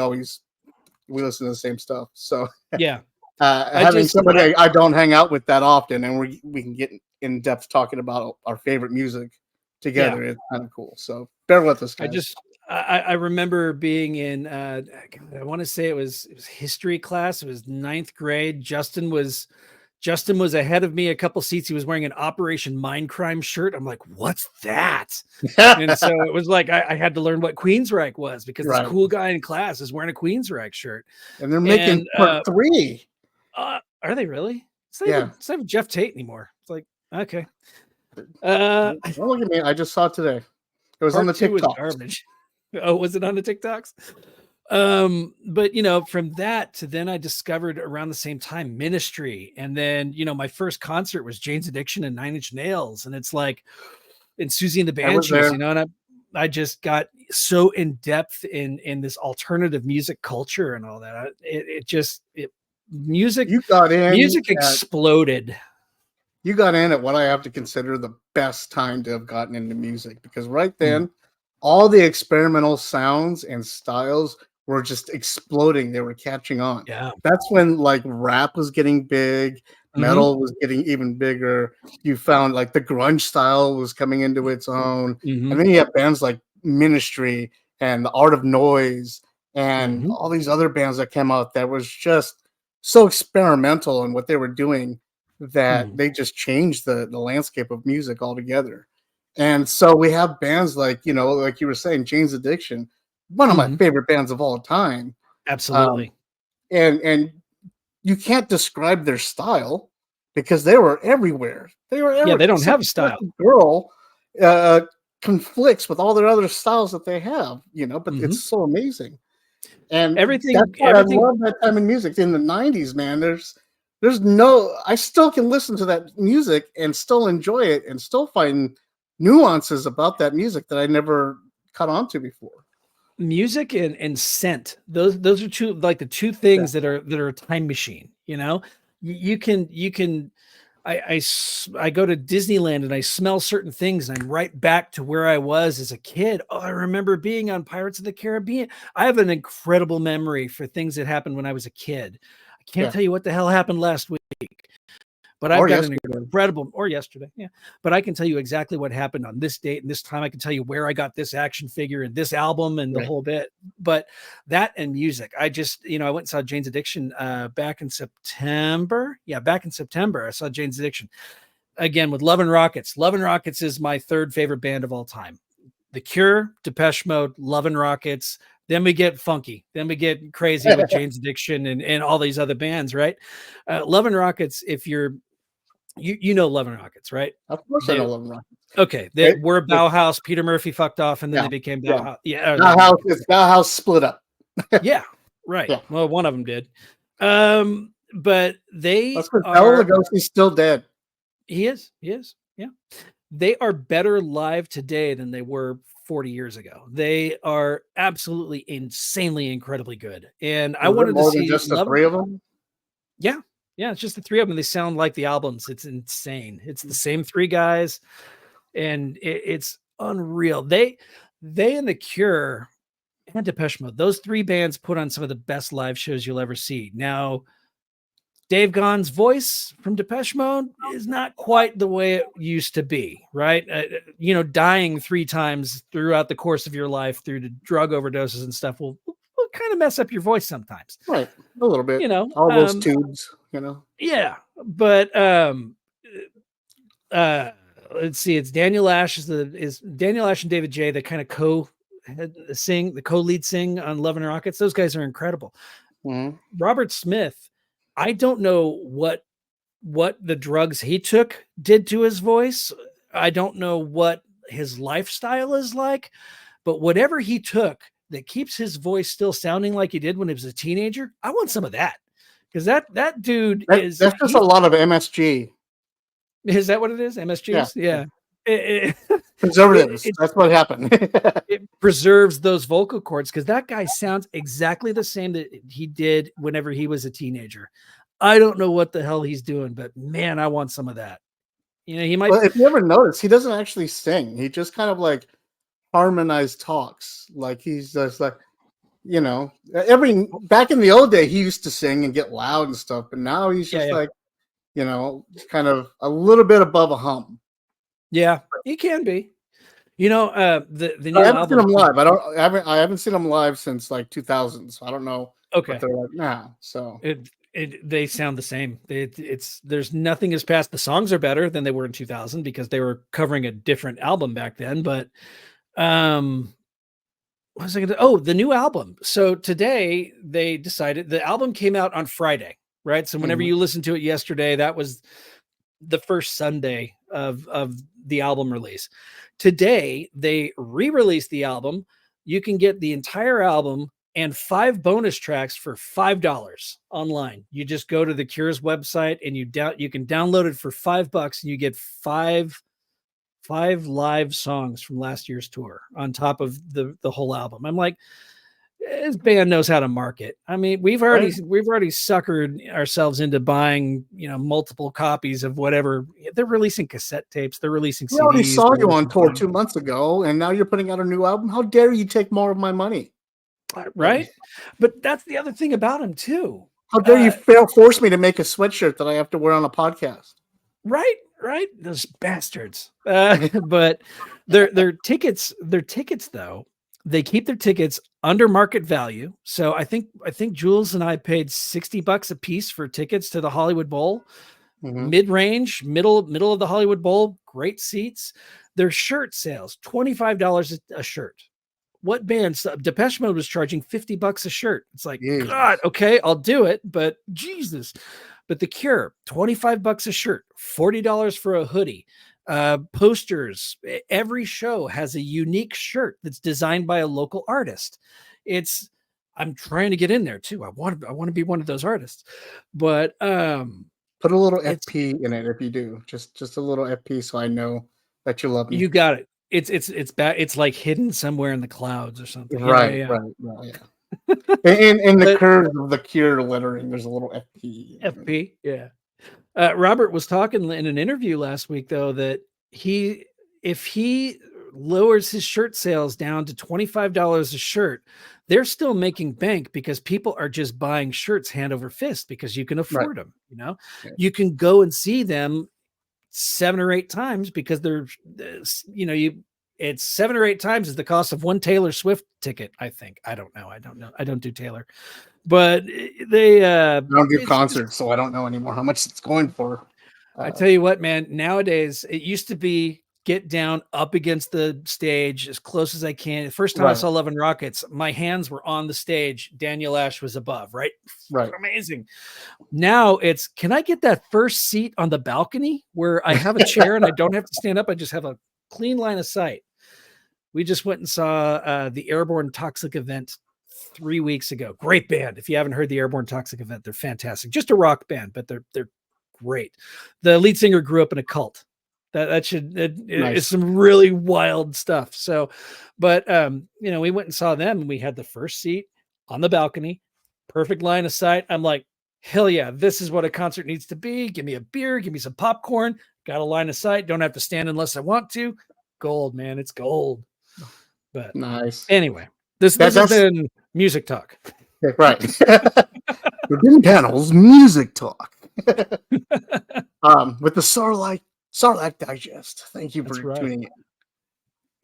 listen to the same stuff. So Yeah. I having just somebody I don't hang out with that often, and we can get in depth talking about our favorite music yeah. together. It's kind of cool. So bear with us, I guys. just I remember being in I want to say it was history class. It was ninth grade. Justin was ahead of me a couple seats. He was wearing an Operation Mindcrime shirt. I'm like, what's that? And so it was like I had to learn what Queensryche was because this Right, cool guy in class is wearing a Queensryche shirt. and they're making And part three. are they really? Yeah, It's not even Jeff Tate anymore. It's like, okay. don't look at me. I just saw it today. It was on the Part two was TikToks. garbage. Oh, was it on the TikToks? But from that to then I discovered around the same time Ministry. And then, my first concert was Jane's Addiction and Nine Inch Nails. And it's like, and Susie and the I was Banshees, there. and I just got so in depth in this alternative music culture and all that. Music, You got in. music exploded. You got in at what I have to consider the best time to have gotten into music because right Mm, then, all the experimental sounds and styles were just exploding. They were catching on. yeah. That's when like rap was getting big, Hmm. metal was getting even bigger. You found like the grunge style was coming into its own. Hmm. And then you have bands like Ministry and The Art of Noise and Hmm. all these other bands that came out that was just so experimental in what they were doing that Hmm. they just changed the landscape of music altogether. And so we have bands like, like you were saying, Jane's Addiction, one of my Hmm. favorite bands of all time. Um, Absolutely. and you can't describe their style because they were everywhere. They were Yeah, everywhere. they don't have a style. Such a girl uh, conflicts with all their other styles that they have, but Hmm. it's so amazing. And that's Everything, why I everything. love that time in music in the 90s, man. There's no I still can listen to that music and still enjoy it and still find nuances about that music that I never caught on to before. Music and scent, those are two, like the two Yeah. things that are a time machine. You can I go to Disneyland and I smell certain things and I'm right back to where I was as a kid. Oh, I remember being on Pirates of the Caribbean. I have an incredible memory for things that happened when I was a kid. I can't Yeah. tell you what the hell happened last week, but I've Or got an yesterday. incredible, or yesterday, yeah. But I can tell you exactly what happened on this date and this time. I can tell you where I got this action figure and this album and the Right. whole bit. But that and music, I just, I went and saw Jane's Addiction back in September. Yeah, back in September, I saw Jane's Addiction again with Love and Rockets. Love and Rockets is my third favorite band of all time. The Cure, Depeche Mode, Love and Rockets. Then we get funky. Then we get crazy with Jane's Addiction and all these other bands, right? Love and Rockets, if you're you know Love and Rockets, right? Of course I They know Love and Rockets. okay, they It, were it, Bauhaus. Peter Murphy fucked off, and then yeah. they became Yeah. Bauhaus. Yeah, Love and Now Rockets. it's now how split up. Yeah, right. Yeah. Well, one of them did. But they That's because Bela are. Lugosi's still dead. He is. He is. Yeah, they are better live today than they were 40 years ago. They are absolutely insanely, incredibly good. And I Was it wanted to more than see just the Love. three of them? Yeah, yeah. It's just the three of them. They sound like the albums. It's insane. It's the same three guys, and it's unreal. They and the Cure and Depeche Mode, those three bands put on some of the best live shows you'll ever see. Now, Dave Gaughan's voice from Depeche Mode is not quite the way it used to be, right? Dying 3 times throughout the course of your life through the drug overdoses and stuff will kind of mess up your voice sometimes. Right. A little bit. All those tubes, Yeah. But let's see, it's Daniel Ash is Daniel Ash and David J that kind of co-lead sing on Love and Rockets. Those guys are incredible. Mm-hmm. Robert Smith, I don't know what the drugs he took did to his voice. I don't know what his lifestyle is like, but whatever he took that keeps his voice still sounding like he did when he was a teenager, I want some of that. Because that dude that's just a lot of MSG. Is that what it is? MSGs? Yeah. Preservatives. That's what happened. It preserves those vocal cords because that guy sounds exactly the same that he did whenever he was a teenager. I don't know what the hell he's doing, but man, I want some of that. He might. Well, if you ever notice, he doesn't actually sing. He just kind of like harmonized talks. Like he's just like, back in the old day, he used to sing and get loud and stuff, but now he's just like, kind of a little bit above a hum. Yeah, he can be. The new I haven't seen him live. I haven't seen him live since like 2000. So I don't know. Okay, what they're like now. So they sound the same. There's nothing has passed. The songs are better than they were in 2000 because they were covering a different album back then. But what was I going to? Oh, the new album. So today they decided the album came out on Friday, right? So whenever you listened to it yesterday, that was the first Sunday of the album release. Today they re-released the album. You can get the entire album and 5 bonus tracks for $5 online. You just go to the Cure's website and you can download it for $5 and you get five live songs from last year's tour on top of the whole album. I'm like, this band knows how to market. I mean, we've already suckered ourselves into buying, multiple copies of whatever. They're releasing cassette tapes. They're releasing CDs. We already saw you on tour 2 months ago, and now you're putting out a new album. How dare you take more of my money? Right? But that's the other thing about him too. How dare you force me to make a sweatshirt that I have to wear on a podcast? Right. Those bastards. But their tickets though, they keep their tickets under market value. So I think Jules and I paid $60 a piece for tickets to the Hollywood Bowl. Mid-range, middle of the Hollywood Bowl, great seats. Their shirt sales, $25 a shirt. What bands? Depeche Mode was charging $50 a shirt. It's like, God, okay, I'll do it, but Jesus. But The Cure, $25 a shirt, $40 for a hoodie. Posters. Every show has a unique shirt that's designed by a local artist. I'm trying to get in there too. I want to be one of those artists, but put a little FP in it if you do. Just a little FP so I know that you love me. You got it. It's bad. It's like hidden somewhere in the clouds or something. Right. Yeah. In the curve of the Cure lettering, there's a little FP. FP, yeah. Robert was talking in an interview last week, though, that if he lowers his shirt sales down to $25 a shirt, they're still making bank because people are just buying shirts hand over fist because you can afford them. You can go and see them 7 or 8 times because they're, it's 7 or 8 times is the cost of one Taylor Swift ticket. I think. I don't know. I don't do Taylor, but they don't do concerts, so I don't know anymore how much it's going for. I tell you what, man, nowadays it used to be get down up against the stage as close as I can. The first time I saw Love and Rockets, my hands were on the stage. Daniel Ash was above, right? Amazing. Now it's, can I get that first seat on the balcony where I have a chair and I don't have to stand up? I just have a clean line of sight. We just went and saw the Airborne Toxic Event 3 weeks ago. Great band. If you haven't heard the Airborne Toxic Event, they're fantastic. Just a rock band, but they're great. The lead singer grew up in a cult. Nice. It's some really wild stuff. So, but we went and saw them and we had the first seat on the balcony, perfect line of sight. I'm like, hell yeah, this is what a concert needs to be. Give me a beer, give me some popcorn, got a line of sight. Don't have to stand unless I want to. Gold, man. It's gold. But nice. Anyway, this has been music talk. Right. Within Panels Music Talk. With the Sarlacc Digest. Thank you for tuning in.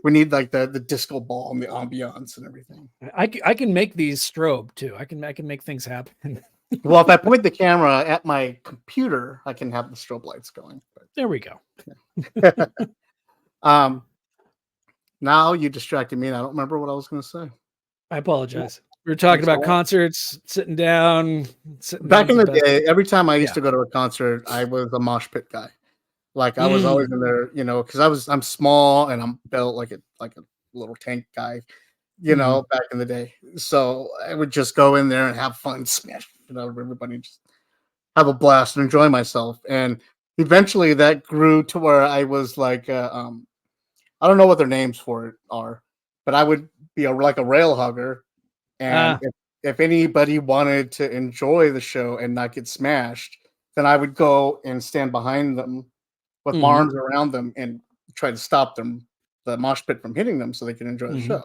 We need like the disco ball and the ambiance and everything. I can make these strobe too. I can make things happen. Well, if I point the camera at my computer, I can have the strobe lights going. There we go. Now you distracted me, and I don't remember what I was going to say. I apologize. We were talking about concerts, sitting down. Back in the day, every time I used to go to a concert, I was a mosh pit guy. Like I was always in there, because I'm small and I'm built like a little tank guy, back in the day. So I would just go in there and have fun, smash everybody, just have a blast and enjoy myself. And eventually that grew to where I was like, I don't know what their names for it are, but I would be like a rail hugger. And if anybody wanted to enjoy the show and not get smashed, then I would go and stand behind them with my arms around them and try to stop them, the mosh pit, from hitting them so they can enjoy the show.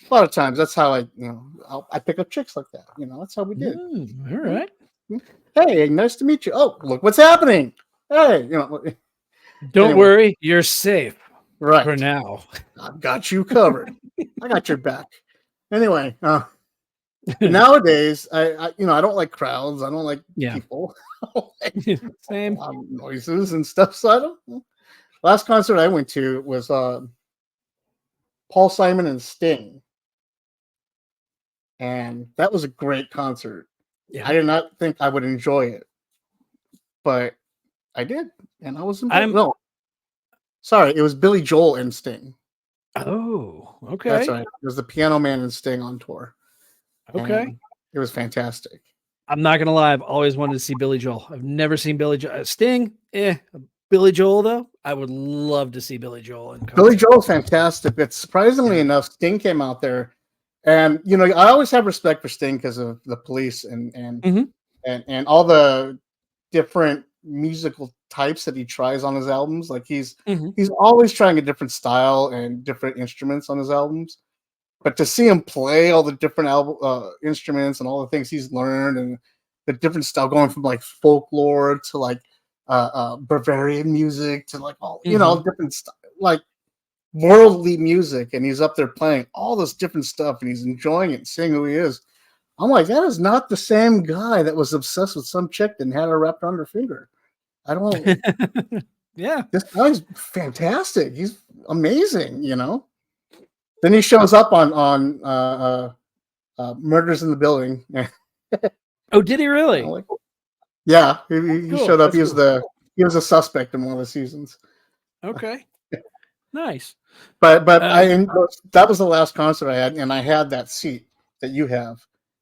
A lot of times that's how I pick up chicks like that. That's how we did. All right. Hey, nice to meet you. Oh, look what's happening. Hey, Don't worry, you're safe. Right. For now. I've got you covered. I got your back. Anyway, nowadays I don't like crowds. I don't like people. Same. Noises and stuff. So I don't. Last concert I went to was Paul Simon and Sting. And that was a great concert. Yeah. I did not think I would enjoy it, but I did, and I was no. Sorry, it was Billy Joel and Sting. Oh, okay. That's right. It was the Piano Man and Sting on tour. Okay. It was fantastic. I'm not gonna lie, I've always wanted to see Billy Joel. I've never seen Billy Joel. Sting, Billy Joel though, I would love to see Billy Joel in concert. Billy Joel's fantastic. But surprisingly enough, Sting came out there. And I always have respect for Sting because of the Police and all the different musical types that he tries on his albums. Like he's always trying a different style and different instruments on his albums. But to see him play all the different instruments and all the things he's learned and the different style, going from like folklore to like Bavarian music to like all different stuff, like worldly music, and he's up there playing all this different stuff and he's enjoying it and seeing who he is. I'm like, that is not the same guy that was obsessed with some chick and had her wrapped around her finger. I don't this guy's fantastic. He's amazing, Then he shows up on Murders in the Building. Oh, did he really? Yeah, he showed up. That's he was a suspect in one of the seasons. Okay. Nice. But that was the last concert I had, and I had that seat that you have.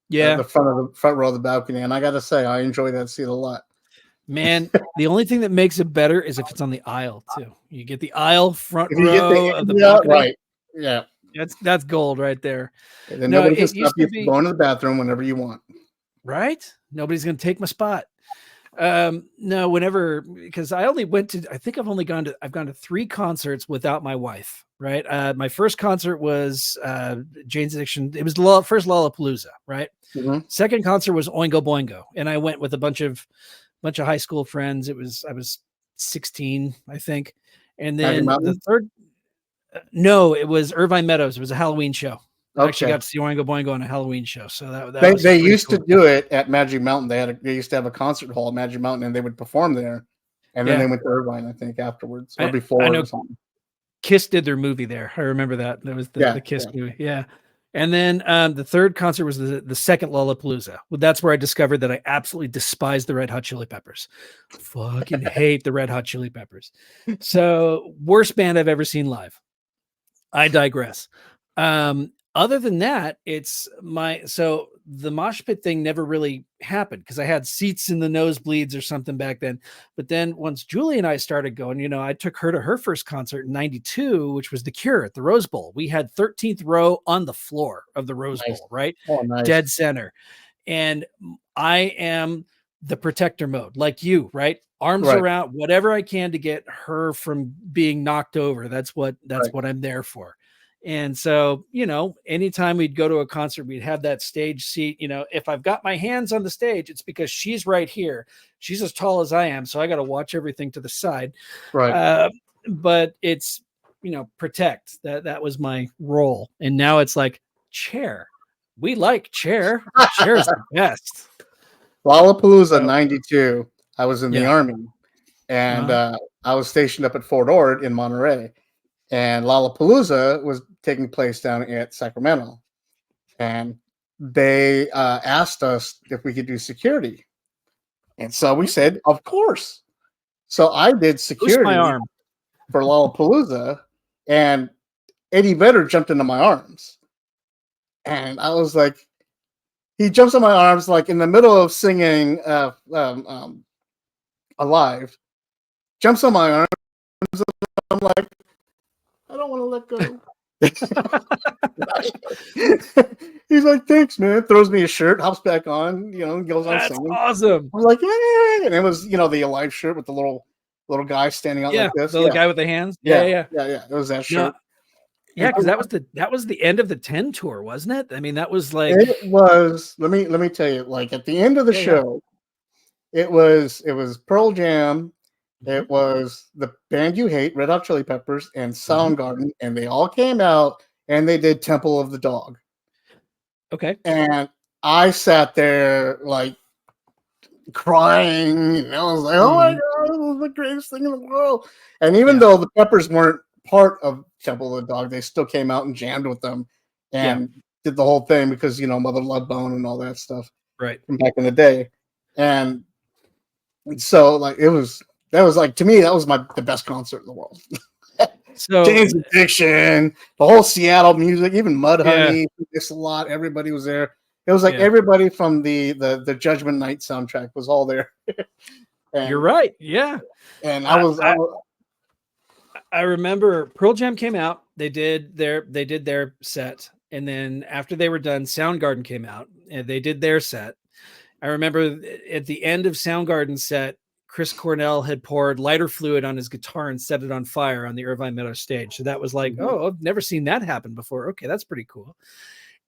Yeah. The front row of the balcony. And I gotta say, I enjoy that seat a lot. Man, the only thing that makes it better is if it's on the aisle too. You get the aisle front row of the balcony. Right. Yeah. That's gold right there. And then nobody can stop you from going to the bathroom whenever you want. Right? Nobody's gonna take my spot. No, whenever, because I think I've gone to 3 concerts without my wife, right? My first concert was Jane's Addiction. It was first Lollapalooza, right? Second concert was Oingo Boingo, and I went with a bunch of high school friends. I was 16, I think. And then the third, no, it was Irvine Meadows. It was a Halloween show. I actually got to see Oingo Boingo on a Halloween show. So they used to do it at Magic Mountain. They used to have a concert hall at Magic Mountain, and they would perform there. And then they went to Irvine, I think, afterwards or before. I know or something. Kiss did their movie there. I remember that. That was the Kiss movie. Yeah. And then the third concert was the second Lollapalooza. Well, that's where I discovered that I absolutely despise the Red Hot Chili Peppers. Fucking hate the Red Hot Chili Peppers. So worst band I've ever seen live. I digress. Other than that, so the mosh pit thing never really happened because I had seats in the nosebleeds or something back then. But then once Julie and I started going, I took her to her first concert in 92, which was The Cure at the Rose Bowl. We had 13th row on the floor of the Rose Bowl, right? Oh, nice. Dead center. And I am the protector mode, like you, right? Arms around whatever I can to get her from being knocked over. That's what I'm there for. And so, anytime we'd go to a concert, we'd have that stage seat. If I've got my hands on the stage, it's because she's right here. She's as tall as I am, so I got to watch everything to the side. Right. But it's, protect. That was my role. And now it's like Chair. We like Chair. Chair is the best. Lollapalooza 92. I was in the Army, and I was stationed up at Fort Ord in Monterey. And Lollapalooza was taking place down at Sacramento. And they asked us if we could do security. And so we said, of course. So I did security for Lollapalooza, and Eddie Vedder jumped into my arms. And I was like, he jumps in my arms like in the middle of singing Alive, jumps on my arms, and I'm like, I don't want to let go. He's like, thanks, man. Throws me a shirt, hops back on, goes on singing. Awesome. I'm like, yeah. And it was, the Alive shirt with the little guy standing out like this. The guy with the hands. Yeah. It was that shirt. Yeah, because that was the end of the 10 tour, wasn't it? I mean, that was like it was. Let me tell you, like at the end of the show, it was Pearl Jam. It was the band you hate, Red Hot Chili Peppers, and Soundgarden, and they all came out and they did Temple of the Dog. Okay. And I sat there like crying, and I was like, oh my God, this is the greatest thing in the world. And even though the Peppers weren't part of Temple of the Dog, they still came out and jammed with them and did the whole thing because, Mother Love Bone and all that stuff. Right. From back in the day. And so like that was like, to me, that was the best concert in the world. So Jane's Addiction, the whole Seattle music, even Mudhoney, It's a lot. Everybody was there. It was like everybody from the Judgment Night soundtrack was all there. And, you're right. Yeah. And I remember Pearl Jam came out. They did their set, and then after they were done, Soundgarden came out and they did their set. I remember at the end of Soundgarden's set, Chris Cornell had poured lighter fluid on his guitar and set it on fire on the Irvine Meadows stage. So that was like, oh, I've never seen that happen before. Okay, that's pretty cool.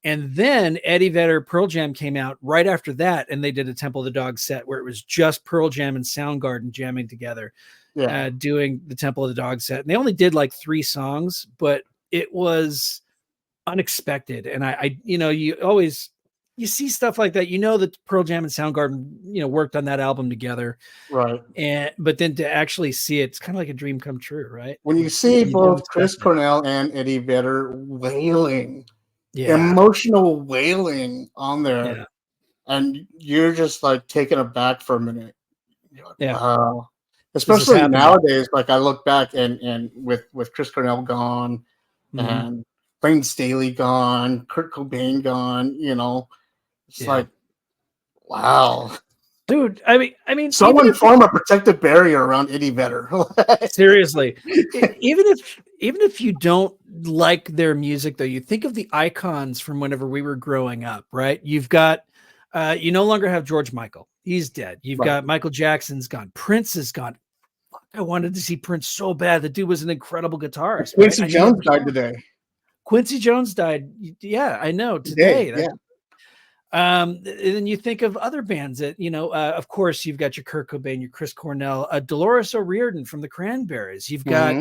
And then Eddie Vedder, Pearl Jam came out right after that, and they did a Temple of the Dog set where it was just Pearl Jam and Soundgarden jamming together, doing the Temple of the Dog set. And they only did like 3 songs, but it was unexpected. And I you see stuff like that, that Pearl Jam and Soundgarden, worked on that album together. Right. But then to actually see it, it's kind of like a dream come true, right? When you see both Chris Cornell and Eddie Vedder wailing, emotional wailing on there, and you're just like taken aback for a minute. Like, wow. Especially nowadays, like I look back and with Chris Cornell gone and Lane Staley gone, Kurt Cobain gone, it's like, wow, dude. I mean, someone form a protective barrier around Eddie Vedder. Seriously, even if you don't like their music, though, you think of the icons from whenever we were growing up, right? You've got, you no longer have George Michael; he's dead. You've got Michael Jackson's gone, Prince is gone. I wanted to see Prince so bad. The dude was an incredible guitarist. Quincy Jones died today. Quincy Jones died. Yeah, I know today. And then you think of other bands that, of course, you've got your Kurt Cobain, your Chris Cornell, Dolores O'Riordan from the Cranberries. You've got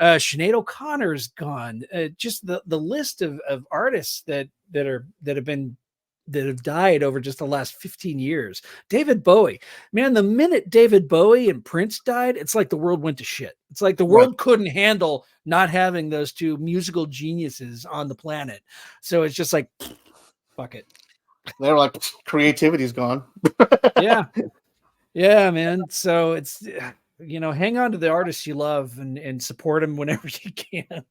Sinead O'Connor's gone. Just the list of artists that have died over just the last 15 years. David Bowie, man, the minute David Bowie and Prince died, it's like the world went to shit. It's like the world couldn't handle not having those two musical geniuses on the planet. So it's just like, fuck it. They're like, creativity's gone. Yeah, man. So it's, hang on to the artists you love and support them whenever you can,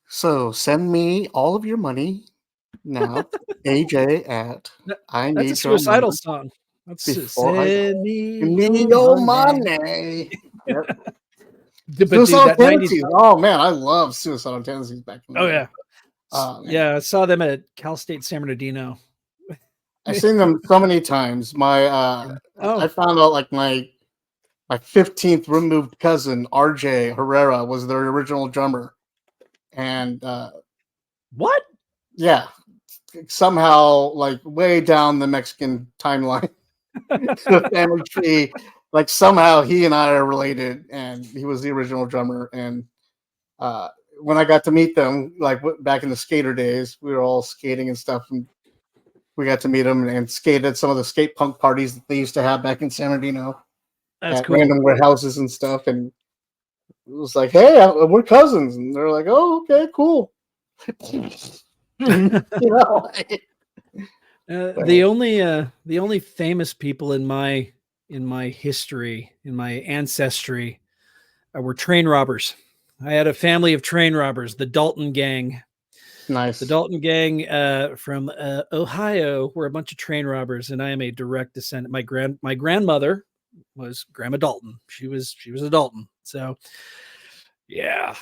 So send me all of your money now, AJ at I That's need a suicidal song. That's send me your money. Yep. Suicidal Tendencies. Oh man, I love Suicidal Tendencies back in the day. I saw them at Cal State San Bernardino. I've seen them so many times. I found out like my 15th removed cousin RJ Herrera was their original drummer, and What? yeah, somehow like way down the Mexican timeline, the family tree, like somehow he and I are related, and he was the original drummer. And when I got to meet them, like back in the skater days, we were all skating and stuff, and we got to meet him and skate at some of the skate punk parties that they used to have back in San Bernardino That's at cool. random warehouses and stuff. And it was like, hey, we're cousins. And they're like, oh, okay, cool. You know? The only famous people in my history, in my ancestry, were train robbers. I had a family of train robbers, the Dalton gang. Nice. The Dalton gang from Ohio were a bunch of train robbers, and I am a direct descendant. My grandmother was Grandma Dalton. She was a Dalton. So, yeah,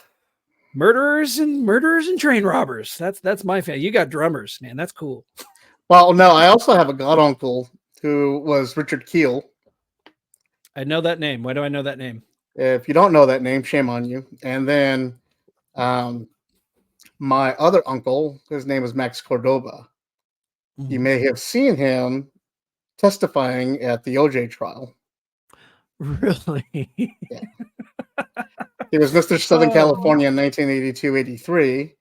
murderers and train robbers. That's my family. You got drummers, man. That's cool. Well, no, I also have a god uncle who was Richard Keel. I know that name. Why do I know that name? If you don't know that name, shame on you. And then my other uncle, his name is Max Cordova. Mm-hmm. You may have seen him testifying at the OJ trial. Really? Yeah. He was Mr. Southern California in 1982-83,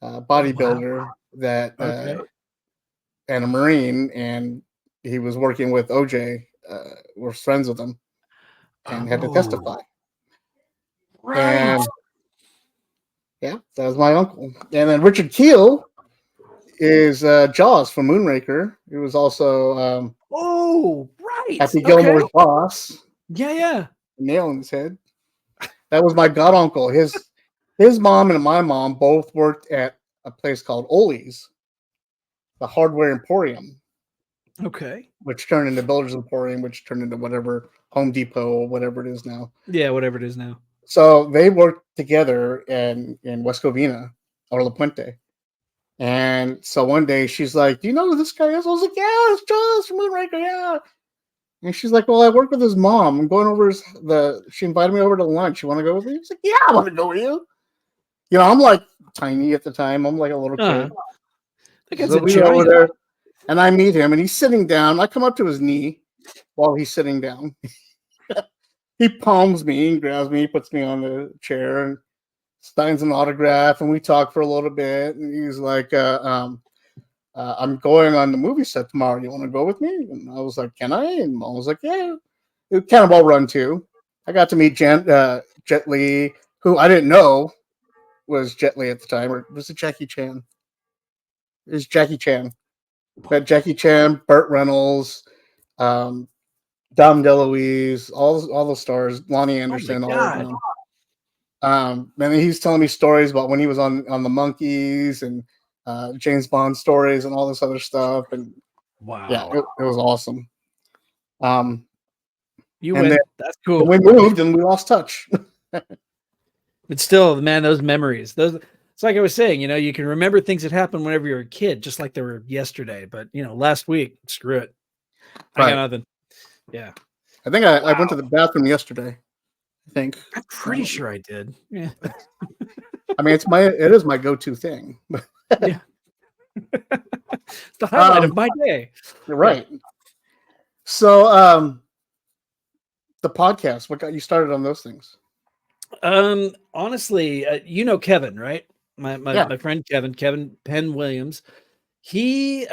bodybuilder that and a Marine, and he was working with OJ, was friends with him, and had to testify. Right. And yeah, that was my uncle. And then Richard Keel is Jaws from Moonraker. He was also Happy Gilmore's boss. Yeah. Nail in his head. That was my god uncle. His mom and my mom both worked at a place called Ollie's, the hardware emporium. Okay. Which turned into Builder's Emporium, which turned into whatever Home Depot or whatever it is now. Yeah, whatever it is now. So they worked together in West Covina or La Puente. And so one day she's like, do you know who this guy is? I was like, yeah, it's Jaws from Moonraker, yeah. And she's like, well, I work with his mom. I'm going over she invited me over to lunch. You want to go with me? He's like, yeah, I want to go with you. You know, I'm like tiny at the time. I'm like a little kid. So we go over there, and I meet him, and he's sitting down. I come up to his knee while he's sitting down. He palms me and grabs me, puts me on the chair, and signs an autograph, and we talk for a little bit. And he's like, I'm going on the movie set tomorrow. You want to go with me? And I was like, can I? And I was like, yeah. It was kind of well run, too. I got to meet Jet Li, who I didn't know was Jet Li at the time, or was it Jackie Chan? It was Jackie Chan. But Jackie Chan, Burt Reynolds, Dom DeLuise, all the stars, Lonnie Anderson, all of them. And he's telling me stories about when he was on the Monkees and James Bond stories and all this other stuff. And wow, yeah, it was awesome. You win. That's cool. We moved and we lost touch. But still, man, those memories. It's like I was saying. You know, you can remember things that happened whenever you were a kid, just like they were yesterday. But you know, last week, screw it. I got nothing. Yeah. I think I went to the bathroom yesterday. I think. I'm pretty sure I did. Yeah. I mean, it is my go-to thing. Yeah. It's the highlight of my day. Right. So, the podcast, what got you started on those things? Honestly, you know Kevin, right? My friend Kevin Penn Williams. He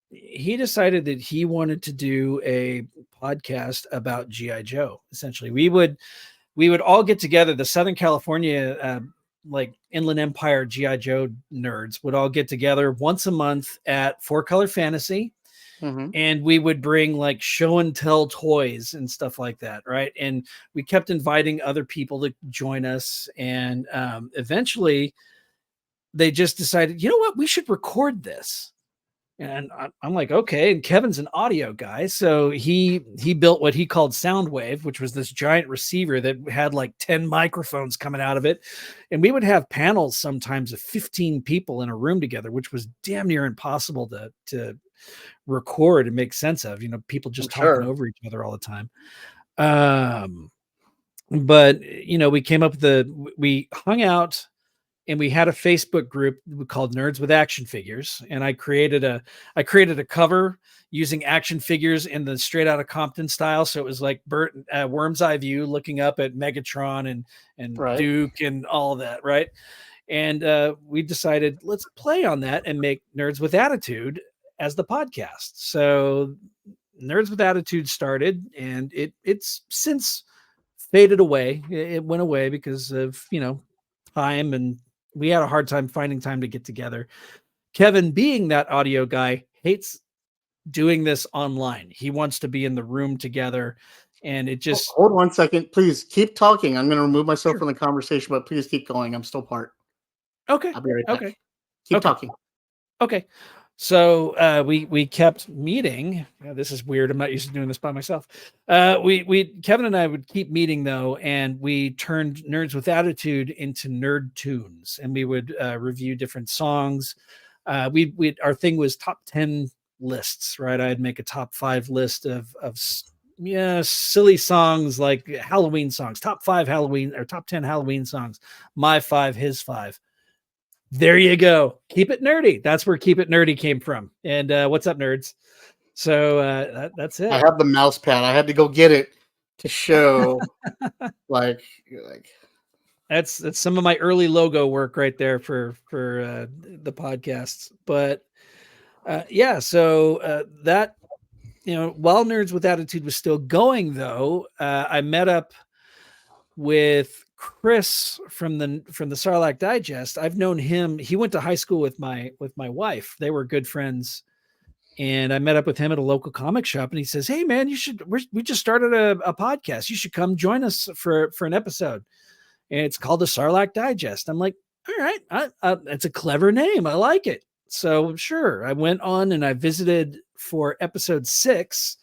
decided that he wanted to do a podcast about G.I. Joe. Essentially, we would all get together. The Southern California, like Inland Empire G.I. Joe nerds would all get together once a month at 4-Color Fantasy. Mm-hmm. And we would bring like show and tell toys and stuff like that. Right. And we kept inviting other people to join us. And eventually they just decided, you know what, we should record this. And I'm like, okay. And Kevin's an audio guy. So he built what he called Soundwave, which was this giant receiver that had like 10 microphones coming out of it. And we would have panels sometimes of 15 people in a room together, which was damn near impossible to record and make sense of, you know, people just talking over each other all the time. But, you know, we came up with we hung out and we had a Facebook group called Nerds with Action Figures, and I created a cover using action figures in the Straight Outta Compton style. So it was like Worm's eye view looking up at Megatron and Right. Duke and all of that, right? And we decided let's play on that and make Nerds with Attitude as the podcast. So Nerds with Attitude started, and it's since faded away. It went away because of time, and we had a hard time finding time to get together. Kevin, being that audio guy, hates doing this online. He wants to be in the room together, and it just hold 1 second, please keep talking. I'm going to remove myself from the conversation, but please keep going. I'm still part. Okay. I'll be right back. Okay. Keep talking. Okay. So we kept meeting. This is weird. I'm not used to doing this by myself. We Kevin and I would keep meeting though, and we turned Nerds with Attitude into Nerd Tunes, and we would review different songs. Our thing was top 10 lists, right? I'd make a top 5 list of silly songs like Halloween songs, top 5 Halloween or top 10 Halloween songs, my 5, his 5. There you go. Keep it nerdy. That's where Keep It Nerdy came from. And what's up, nerds? So that's it. I have the mouse pad. I had to go get it to show like that's some of my early logo work right there for the podcasts. But so that while Nerds with Attitude was still going though, I met up with Chris from the Sarlacc Digest. I've known him. He went to high school with my wife. They were good friends, and I met up with him at a local comic shop. And he says, "Hey, man, we just started a podcast. You should come join us for an episode. And it's called the Sarlacc Digest." I'm like, "All right, it's a clever name. I like it." So sure, I went on and I visited for episode 6.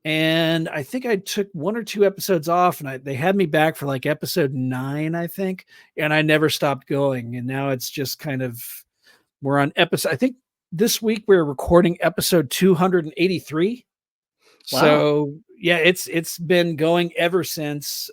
And I think I took 1 or 2 episodes off, and they had me back for like episode 9, I think. And I never stopped going. And now it's just kind of, we're on episode, I think this week we're recording episode 283. Wow. So yeah, it's been going ever since.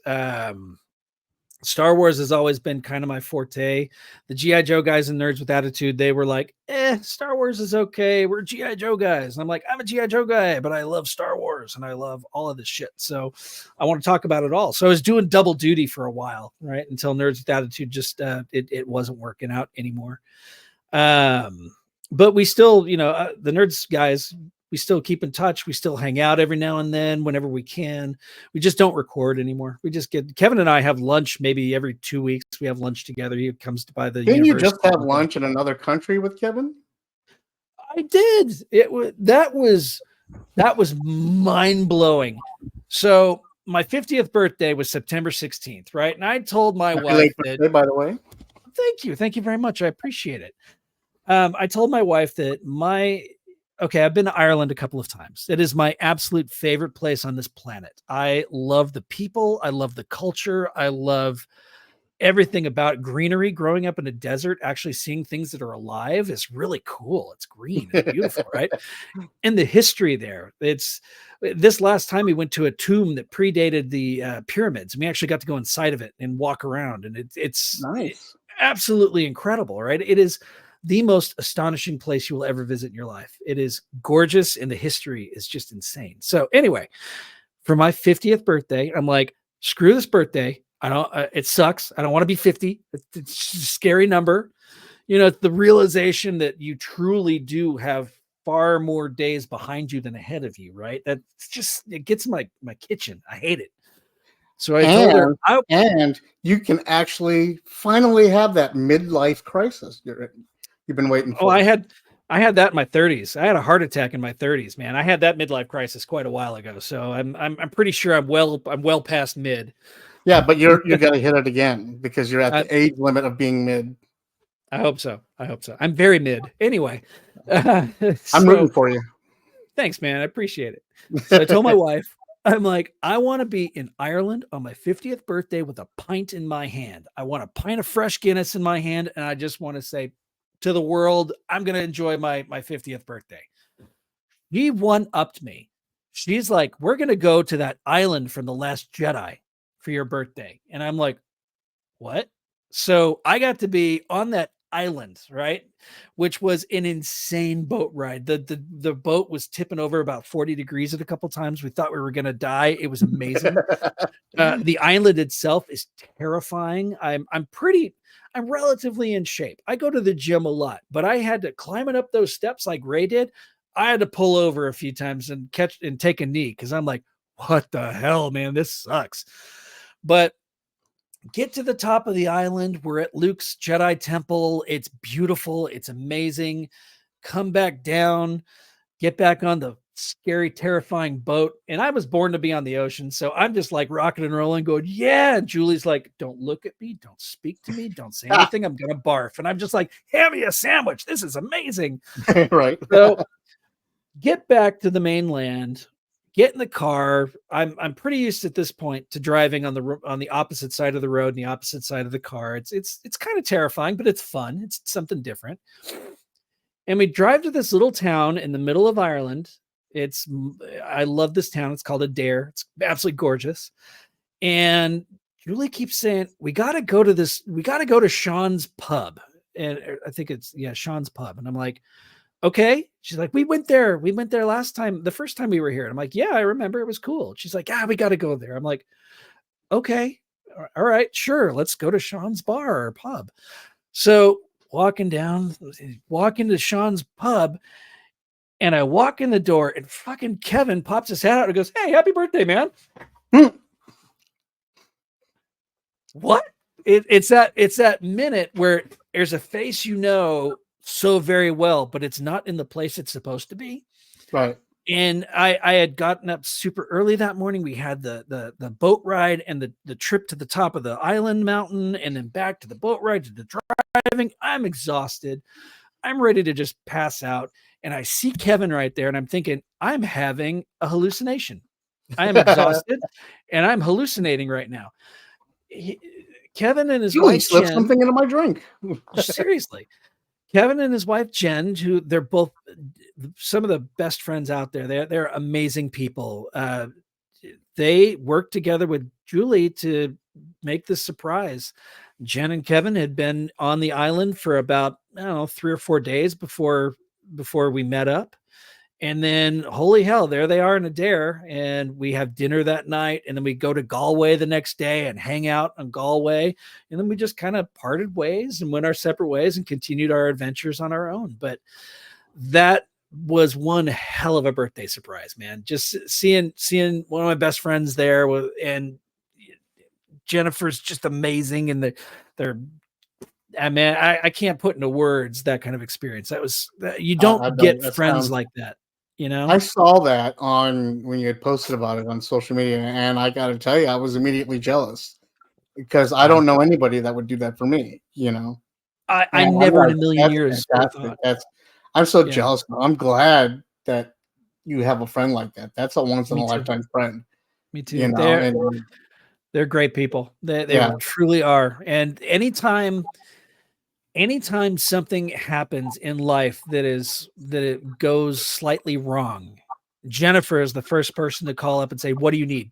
Star Wars has always been kind of my forte. The G.I. Joe guys and Nerds with Attitude, they were like, Star Wars is okay. We're G.I. Joe guys. And I'm like, I'm a G.I. Joe guy, but I love Star Wars and I love all of this shit. So I want to talk about it all. So I was doing double duty for a while, right? Until Nerds with Attitude just, it wasn't working out anymore. But we still, the Nerds guys, we still keep in touch. We still hang out every now and then whenever we can. We just don't record anymore. We just Kevin and I have lunch maybe every 2 weeks. We have lunch together. He comes to buy the. Didn't you just have lunch in another country with Kevin? I did. That was mind blowing. So my 50th birthday was September 16th, right? And I told my wife that, by the way. Thank you very much. I appreciate it. I told my wife that I've been to Ireland a couple of times. It is my absolute favorite place on this planet. I love the people. I love the culture. I love everything about greenery. Growing up in a desert, actually seeing things that are alive is really cool. It's green and beautiful, right? And the history there. This last time we went to a tomb that predated the pyramids. And we actually got to go inside of it and walk around. And it's nice. Absolutely incredible, right? It is the most astonishing place you will ever visit in your life. It is gorgeous, and the history is just insane. So anyway, for my 50th birthday, I'm like, screw this birthday. It sucks. I don't want to be 50. It's a scary number. It's the realization that you truly do have far more days behind you than ahead of you, right? It gets in my kitchen. I hate it. So I told her, and you can actually finally have that midlife crisis you've been waiting for. Oh, I had that in my 30s. I had a heart attack in my 30s, man. I had that midlife crisis quite a while ago. So I'm pretty sure I'm well past mid. Yeah, but you're gonna hit it again because you're at the age limit of being mid. I hope so. I'm very mid. Anyway, I'm rooting for you. Thanks, man. I appreciate it. So I told my wife, I'm like, I want to be in Ireland on my 50th birthday with a pint in my hand. I want a pint of fresh Guinness in my hand, and I just want to say to the world, I'm going to enjoy my 50th birthday. He one-upped me. She's like, we're going to go to that island from The Last Jedi for your birthday. And I'm like, what? So I got to be on that island, right? Which was an insane boat ride. The boat was tipping over about 40 degrees at a couple times. We thought we were going to die. It was amazing. The island itself is terrifying. I'm relatively in shape. I go to the gym a lot, but I had to climb it up those steps like Ray did. I had to pull over a few times and catch and take a knee because I'm like, what the hell, man? This sucks. But get to the top of the island. We're at Luke's Jedi Temple. It's beautiful. It's amazing. Come back down, get back on the scary, terrifying boat. And I was born to be on the ocean. So I'm just like rocking and rolling, going, yeah. And Julie's like, don't look at me. Don't speak to me. Don't say anything. I'm going to barf. And I'm just like, have me a sandwich. This is amazing. Right. So get back to the mainland. Get in the car. I'm pretty used at this point to driving on the opposite side of the road and the opposite side of the car. It's kind of terrifying, but it's fun. It's something different. And we drive to this little town in the middle of Ireland. I love this town. It's called Adair. It's absolutely gorgeous. And Julie keeps saying, we got to go to Sean's pub. And I think it's Sean's pub. And I'm like, okay. She's like, we went there last time, the first time we were here. And I'm like, yeah, I remember, it was cool. She's like, we got to go there. I'm like, okay, all right, sure. Let's go to Sean's bar or pub. So walk into Sean's pub, and I walk in the door, and fucking Kevin pops his hat out and goes, hey, happy birthday, man. What? It's that minute where there's a face so very well, but it's not in the place it's supposed to be. Right. And I had gotten up super early that morning. We had the boat ride and the trip to the top of the island mountain, and then back to the boat ride to the driving. I'm exhausted. I'm ready to just pass out. And I see Kevin right there, and I'm thinking, I'm having a hallucination. I am exhausted and I'm hallucinating right now. Kevin and his wife slipped Jen, something into my drink. Seriously. Kevin and his wife Jen, who they're both some of the best friends out there. They're amazing people. They worked together with Julie to make this surprise. Jen and Kevin had been on the island for about 3 or 4 days before we met up. And then, holy hell, there they are in Adair, and we have dinner that night, and then we go to Galway the next day and hang out on Galway, and then we just kind of parted ways and went our separate ways and continued our adventures on our own. But that was one hell of a birthday surprise, man. Just seeing one of my best friends there, and Jennifer's just amazing, and I can't put into words that kind of experience. You don't get friends like that. I saw that when you had posted about it on social media, and I got to tell you, I was immediately jealous because I don't know anybody that would do that for me. I never in a million years. I'm so jealous. I'm glad that you have a friend like that. That's a once in a lifetime friend. Me too. They're great people. They truly are. And anytime something happens in life that it goes slightly wrong, Jennifer is the first person to call up and say, what do you need?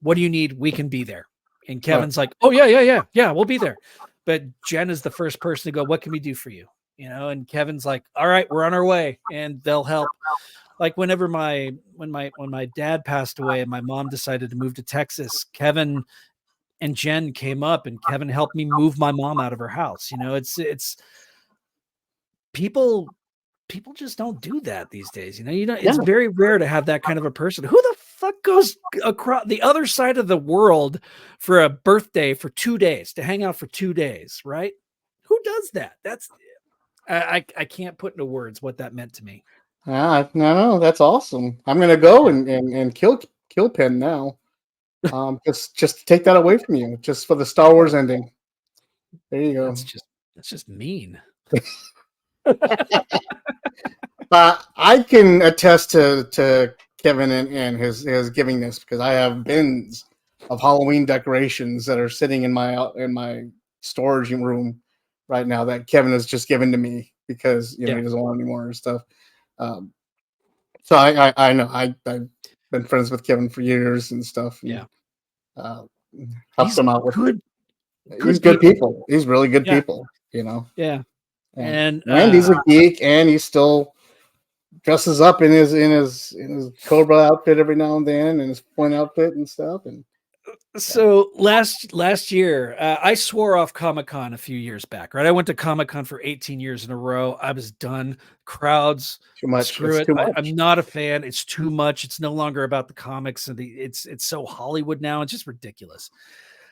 What do you need? We can be there. And Kevin's like, oh yeah, we'll be there. But Jen is the first person to go, what can we do for you? And Kevin's like, all right, we're on our way, and they'll help. Like when my dad passed away and my mom decided to move to Texas, Kevin and Jen came up, and Kevin helped me move my mom out of her house. It's people just don't do that these days. It's very rare to have that kind of a person. Who the fuck goes across the other side of the world for a birthday for 2 days, to hang out for 2 days, right? Who does that? I can't put into words what that meant to me. No, that's awesome. I'm gonna go and kill Penn now. Just take that away from you, just for the Star Wars ending. There you go. That's just mean. I can attest to Kevin and his givingness, because I have bins of Halloween decorations that are sitting in my storage room right now that Kevin has just given to me because he doesn't want any more and stuff. So I know I've been friends with Kevin for years and stuff. And, helped him out with good. He's good people. He's really good Yeah. people, you know. Yeah. And he's a geek, and he still dresses up in his Cobra outfit every now and then, and his Flint outfit and stuff. And so last year, I swore off Comic-Con a few years back, right? I went to Comic-Con for 18 years in a row. I was done. Crowds, too much. screw It's it. too much. I'm not a fan. It's too much. It's no longer about the comics, and it's so Hollywood now. It's just ridiculous.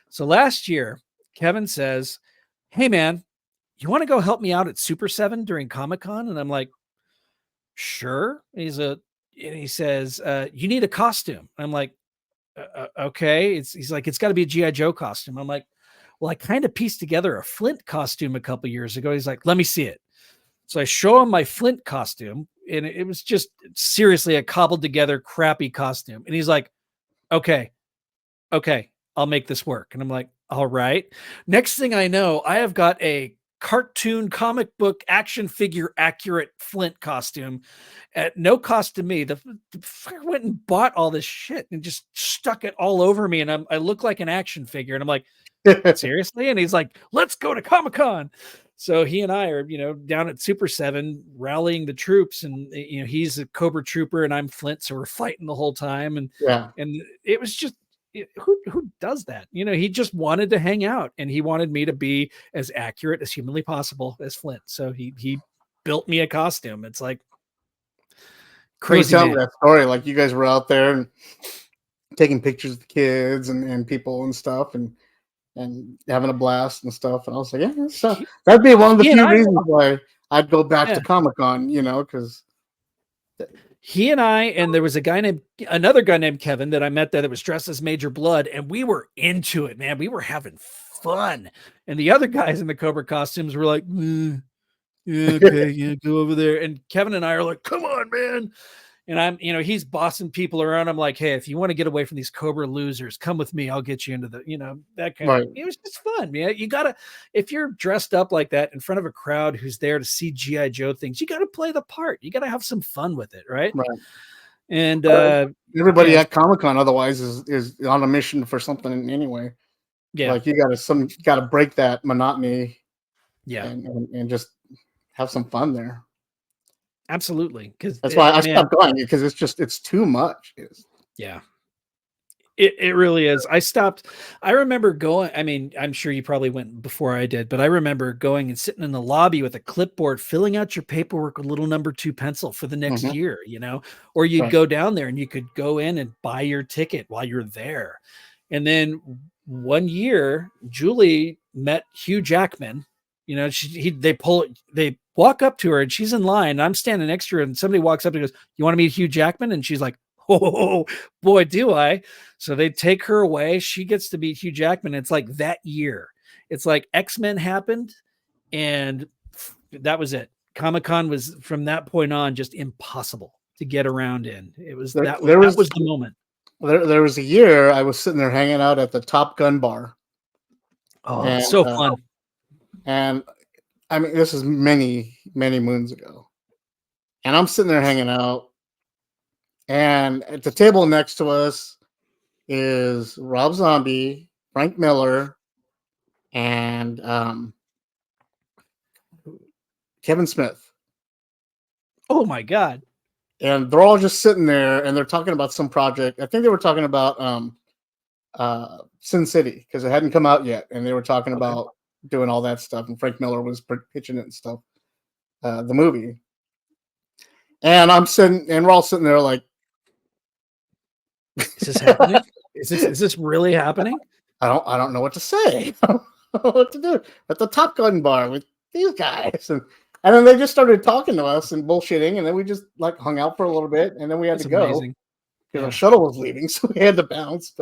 So last year, Kevin says, "Hey man, you want to go help me out at Super 7 during Comic-Con?" And I'm like, "Sure." And he says, "You need a costume." I'm like, okay. He's like, "It's got to be a GI Joe costume." I'm like, "Well, I kind of pieced together a Flint costume a couple years ago." He's like, "Let me see it." So I show him my Flint costume, and it was just seriously a cobbled together crappy costume. And he's like, okay, I'll make this work. And I'm like, all right. Next thing I know, I have got a cartoon comic book action figure accurate Flint costume at no cost to me. The fucker went and bought all this shit and just stuck it all over me. And I look like an action figure. And I'm like, seriously? And he's like, "Let's go to Comic-Con." So he and I are, down at Super 7 rallying the troops, and he's a Cobra Trooper and I'm Flint, so we're fighting the whole time. And it was just who does that? He just wanted to hang out, and he wanted me to be as accurate as humanly possible as Flint. So he built me a costume. It's like crazy. Tell me that story. Like, you guys were out there and taking pictures of the kids and people and stuff, and having a blast and stuff. And I was like, yeah, that'd be one of the few reasons why I'd go back to Comic-Con, because he and I, and there was another guy named Kevin that I met that was dressed as Major Blood, and we were into it, man. We were having fun. And the other guys in the Cobra costumes were like, yeah, okay, yeah, go over there. And Kevin and I are like, come on, man. And I'm, he's bossing people around. I'm like, hey, if you want to get away from these Cobra losers, come with me. I'll get you into the, that kind of, it was just fun, man. You gotta, if you're dressed up like that in front of a crowd who's there to see GI Joe things, you got to play the part. You got to have some fun with it. Right. And everybody at Comic-Con otherwise is on a mission for something anyway. Yeah. Like, you gotta break that monotony. Yeah. And just have some fun there. Absolutely. Because that's why I stopped going, because it's too much. Yeah. It really is. I remember going, I mean, I'm sure you probably went before I did, but I remember going and sitting in the lobby with a clipboard, filling out your paperwork with a little number 2 pencil for the next year, or you'd go down there and you could go in and buy your ticket while you're there. And then one year, Julie met Hugh Jackman. They walk up to her and she's in line. And I'm standing next to her, and somebody walks up and goes, "You want to meet Hugh Jackman?" And she's like, "Oh boy, do I." So they take her away. She gets to meet Hugh Jackman. It's like that year. It's like X-Men happened, and that was it. Comic-Con was, from that point on, just impossible to get around in. It was that was the moment. There was a year I was sitting there hanging out at the Top Gun bar. Oh, so fun. And I mean, this is many, many moons ago. And I'm sitting there hanging out, and at the table next to us is Rob Zombie, Frank Miller, and Kevin Smith. Oh my God. And they're all just sitting there, and they're talking about some project. I think they were talking about Sin City, because it hadn't come out yet, and they were talking about doing all that stuff, and Frank Miller was pitching it and stuff, the movie. And we're all sitting there like, is this happening? Is this really happening? I don't know what to say. I don't know what to do at the Top Gun bar with these guys. And then they just started talking to us and bullshitting, and then we just like hung out for a little bit, and then we had to go because our shuttle was leaving, so we had to bounce.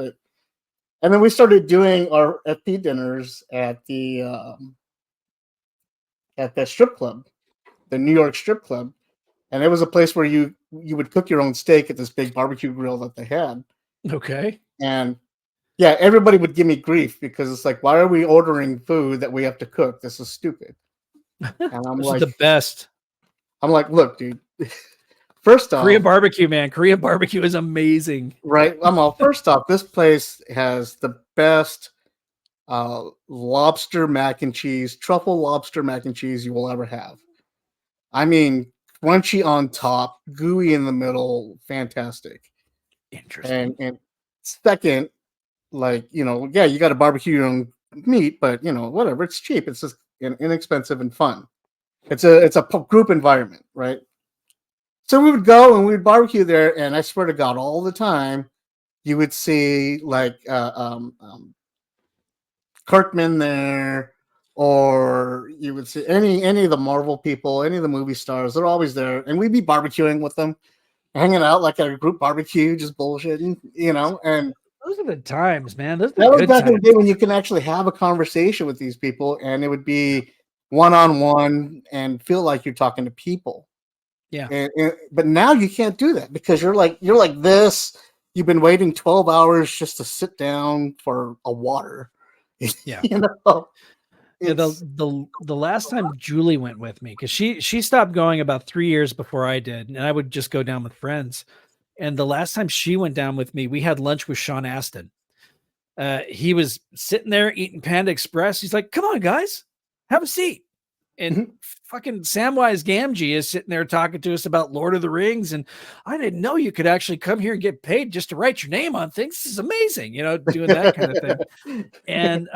And then we started doing our FP dinners at the strip club, the New York strip club. And it was a place where you would cook your own steak at this big barbecue grill that they had. Okay. And yeah, everybody would give me grief because it's like, why are we ordering food that we have to cook? This is stupid. And I'm like, the best. I'm like, look, dude. First off, Korean barbecue, man. Korean barbecue is amazing. Right. First off, this place has the best lobster mac and cheese, truffle lobster mac and cheese you will ever have. I mean, crunchy on top, gooey in the middle, fantastic. Interesting. And second, like, yeah, you got to barbecue your own meat, but whatever, it's cheap. It's just inexpensive and fun. It's a group environment, right? So we would go and we'd barbecue there, and I swear to God, all the time you would see like Kirkman there, or you would see any of the Marvel people, any of the movie stars. They're always there, and we'd be barbecuing with them, hanging out like at a group barbecue, just bullshitting, And those are the times, man. Those are that the was good back in the times. day when you can actually have a conversation with these people, and it would be one-on-one and feel like you're talking to people. Yeah. But now you can't do that because you're like this. You've been waiting 12 hours just to sit down for a water. Yeah. Yeah, the last time Julie went with me, because she stopped going about 3 years before I did, and I would just go down with friends. And the last time she went down with me, we had lunch with Sean Astin. He was sitting there eating Panda Express. He's like, "Come on, guys, have a seat." And fucking Samwise Gamgee is sitting there talking to us about Lord of the Rings. And I didn't know you could actually come here and get paid just to write your name on things. This is amazing, doing that kind of thing. And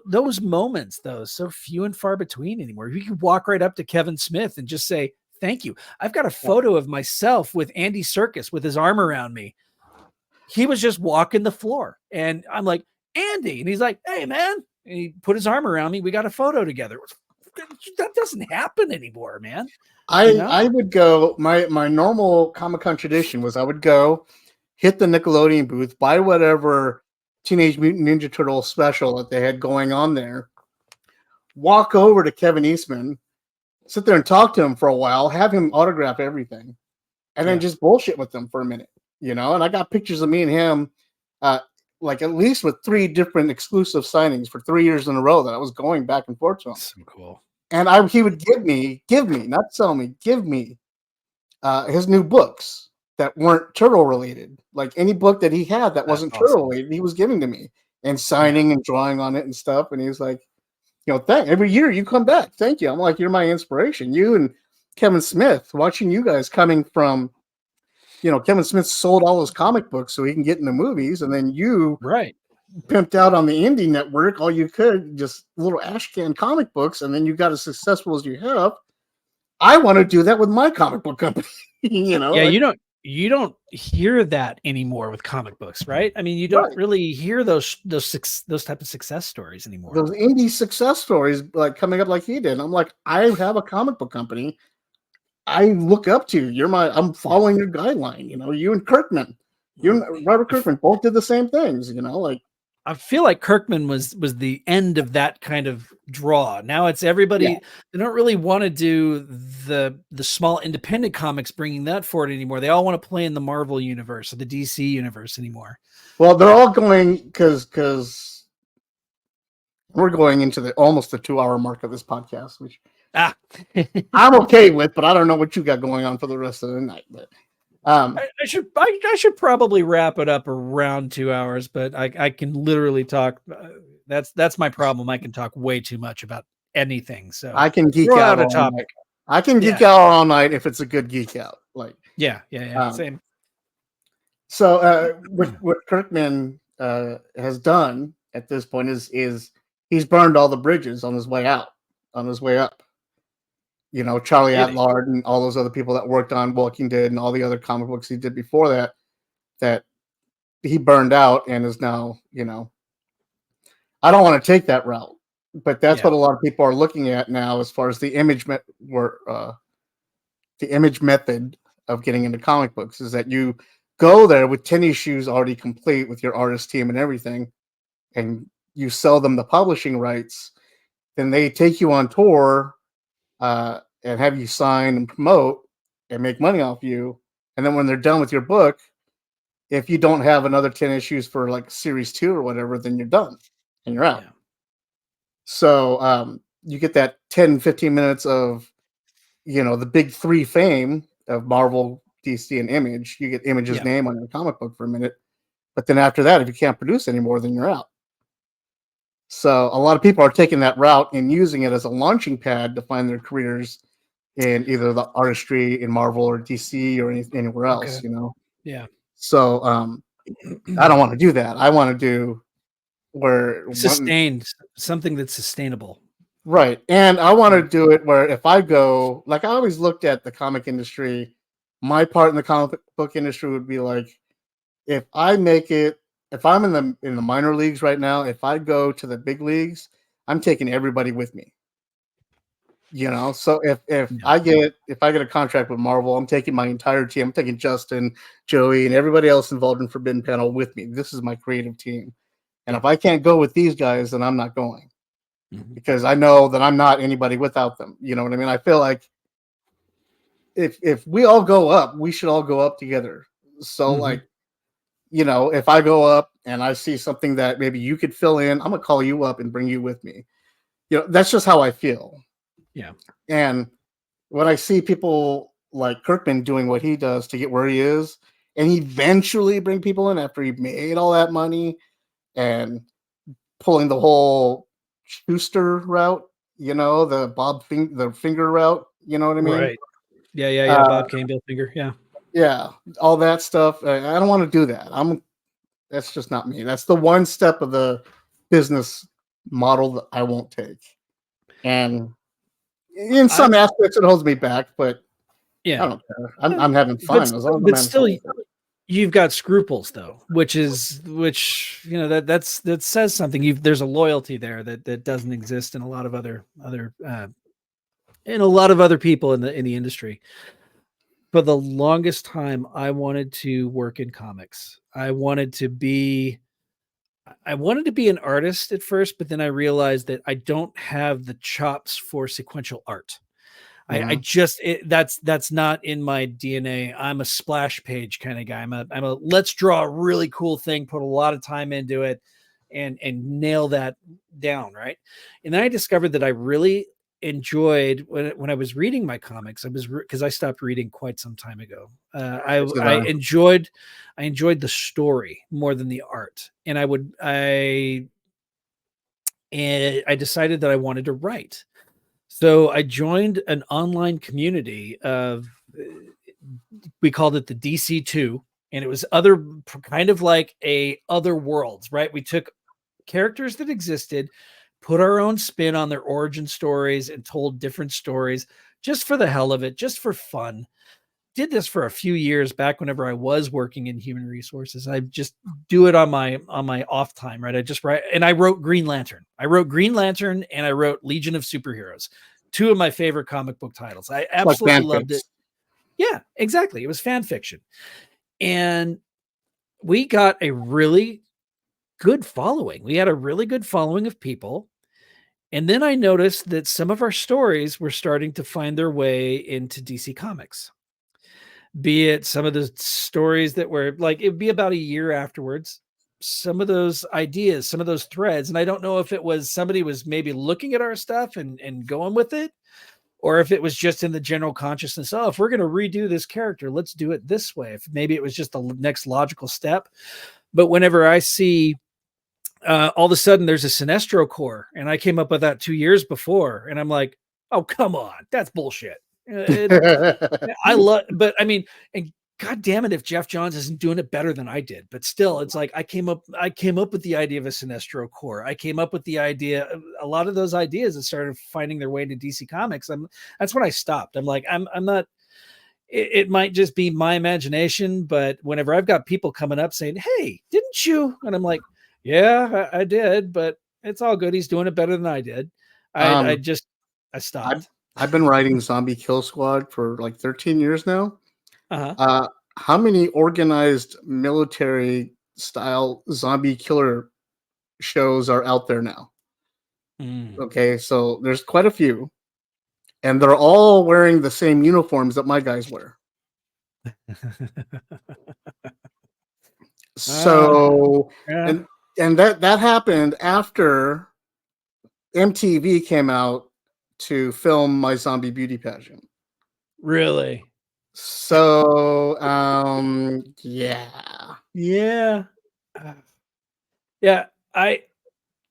those moments, though, so few and far between anymore. You can walk right up to Kevin Smith and just say, "Thank you." I've got a photo of myself with Andy Serkis with his arm around me. He was just walking the floor, and I'm like, "Andy," and he's like, "Hey, man." And he put his arm around me. We got a photo together. That doesn't happen anymore, man. I would go. My normal Comic-Con tradition was I would go, hit the Nickelodeon booth, buy whatever Teenage Mutant Ninja Turtle special that they had going on there, walk over to Kevin Eastman, sit there and talk to him for a while, have him autograph everything, and then just bullshit with them for a minute, And I got pictures of me and him, like at least with 3 different exclusive signings for 3 years in a row that I was going back and forth to him. So cool. And he would give me, not sell me, give me his new books that weren't turtle related. Like any book that he had that wasn't turtle related, he was giving to me and signing and drawing on it and stuff. And he was like, every year you come back. Thank you. I'm like, you're my inspiration. You and Kevin Smith, watching you guys coming from, Kevin Smith sold all his comic books so he can get into movies. And then you pimped out on the indie network all you could, just little ash can comic books. And then you got as successful as you have. I want to do that with my comic book company. Yeah, you don't hear that anymore with comic books, right? I mean, you don't really hear those type of success stories anymore. Those indie success stories like coming up like he did. And I'm like, I have a comic book company I look up to. I'm following your guideline. You and Kirkman, you and Robert Kirkman both did the same things. Like I feel like Kirkman was the end of that kind of draw. Now it's everybody. Yeah. They don't really want to do the small independent comics, bringing that forward anymore. They all want to play in the Marvel universe or the DC universe anymore. Well, they're all going because we're going into almost the 2-hour mark of this podcast, which I'm okay with, but I don't know what you got going on for the rest of the night. But I should probably wrap it up around 2 hours, but I can literally talk. That's my problem. I can talk way too much about anything. So I can geek out a topic. I can geek out all night if it's a good geek out. Like yeah. Same. So what Kirkman has done at this point is he's burned all the bridges on his way out, on his way up. Charlie Adlard and all those other people that worked on Walking Dead and all the other comic books he did before that he burned out and is now, I don't want to take that route, but that's what a lot of people are looking at now as far as the image method of getting into comic books is that you go there with 10 issues already complete with your artist team and everything, and you sell them the publishing rights. Then they take you on tour, and have you sign and promote and make money off you. And then when they're done with your book, if you don't have another 10 issues for like series 2 or whatever, then you're done and you're out. Yeah. So you get that 10, 15 minutes of, the big 3 fame of Marvel, DC, and Image. You get Image's name on your comic book for a minute. But then after that, if you can't produce anymore, then you're out. So a lot of people are taking that route and using it as a launching pad to find their careers in either the artistry in Marvel or DC or anywhere Okay. else, you know. Yeah. So I don't want to do that. I want to do where one Sustained, something that's sustainable. right, and I want to Mm. do it where if I go, like I always looked at the comic industry, my part in the comic book industry would be like if I make it, if I'm in the minor leagues right now, if I go to the big leagues, I'm taking everybody with me. You know, so Yeah. if I get a contract with Marvel, I'm taking my entire team. I'm taking Justin, Joey, and everybody else involved in Forbidden Panel with me. This is my creative team. And if I can't go with these guys, then I'm not going Mhm. because I know that I'm not anybody without them. You know what I mean? I feel like if we all go up, we should all go up together. So Mhm. like, you know, if I go up and I see something that maybe you could fill in, I'm gonna call you up and bring you with me. You know, that's just how I feel. Yeah. And when I see people like Kirkman doing what he does to get where he is, and eventually bring people in after he made all that money and pulling the whole Schuster route, you know, the finger route, you know what I mean? Right. Yeah, yeah, yeah. Uh, Bob Kane, Bill Finger. Yeah. yeah, all that stuff. I don't want to do that. That's just not me. That's the one step of the business model that I won't take. And in some I'm aspects, it holds me back, but I yeah. don't care. I'm having But fun as long as I'm but having still, fun with it. you've got scruples though, which you know that says something. There's a loyalty there that doesn't exist in a lot of other in a lot of other people in the industry. For the longest time, I wanted to work in comics. I wanted to be an artist at first, but then I realized that I don't have the chops for sequential art. I Mhm. just that's not in my DNA. I'm a splash page kind of guy. I'm a let's draw a really cool thing, put a lot of time into it, and nail that down, right? And then I discovered that I really enjoyed when I was reading my comics. I was because I stopped reading quite some time ago. Yes, did I I. enjoyed the story more than the art, and I decided that I wanted to write. So I joined an online community of we called it the DC2, and it was other kind of like a other worlds, right? We took characters that existed, put our own spin on their origin stories and told different stories just for the hell of it, just for fun. Did this for a few years back whenever I was working in human resources. I just do it on my off time, right? I just write and I wrote Green Lantern. I wrote Green Lantern and I wrote Legion of Superheroes. Two of my favorite comic book titles. I It's like absolutely loved it. fanfics. Yeah, exactly. It was fan fiction. And we got a really good following. We had a really good following of people. And then I noticed that some of our stories were starting to find their way into DC Comics, be it some of the stories that were like it'd be about a year afterwards. Some of those ideas, some of those threads, and I don't know if it was somebody was maybe looking at our stuff and going with it, or if it was just in the general consciousness. Oh, if we're going to redo this character, let's do it this way. If maybe it was just the next logical step. But whenever I see all of a sudden there's a Sinestro core, and I came up with that 2 years before, and I'm like, oh come on, that's bullshit. I love, but I mean, and God damn it, if Jeff Johns isn't doing it better than I did, but still, it's like I came up with the idea of a Sinestro core. I came up with the idea, a lot of those ideas that started finding their way to DC Comics. That's when I stopped. I'm like, I'm not. It might just be my imagination, but whenever I've got people coming up saying, "Hey, didn't you?" and I'm like, "Yeah, I did, but it's all good. He's doing it better than I did." I um, just I I've stopped. I've been writing Zombie Kill Squad for like 13 years now. Uh huh. Uh, how many organized military style zombie killer shows are out there now? Mm. Okay, so there's quite a few, and they're all wearing the same uniforms that my guys wear. Uh, So, yeah, and that happened after MTV came out to film my zombie beauty pageant. really. So, yeah. Yeah. Uh, yeah, I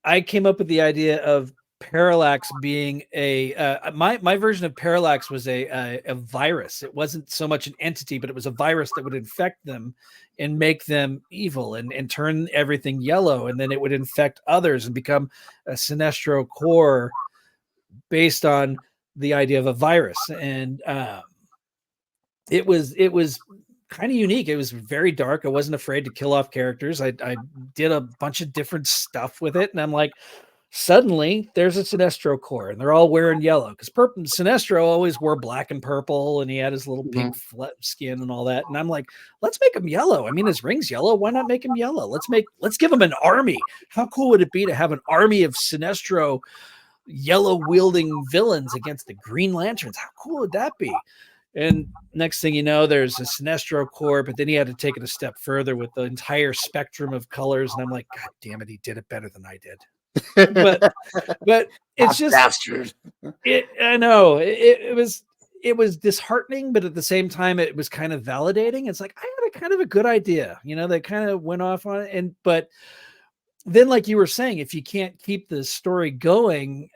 I came up with the idea of Parallax being my version of Parallax was a virus. It wasn't so much an entity, but it was a virus that would infect them and make them evil and turn everything yellow, and then it would infect others and become a Sinestro core based on the idea of a virus. And it was kind of unique. It was very dark. I wasn't afraid to kill off characters. I did a bunch of different stuff with it, and I'm like, suddenly there's a Sinestro core, and they're all wearing yellow because Sinestro always wore black and purple, and he had his little pink skin and all that. And I'm like, let's make him yellow. I mean, his ring's yellow. Why not make him yellow? Let's give him an army. How cool would it be to have an army of Sinestro yellow wielding villains against the Green Lanterns? How cool would that be? And next thing you know, there's a Sinestro core, but then he had to take it a step further with the entire spectrum of colors. And I'm like, God damn it, he did it better than I did. but it's just bastard. I know it was disheartening, but at the same time, it was kind of validating. It's like, I had a kind of a good idea, they kind of went off on it. But then, like you were saying, if you can't keep the story going,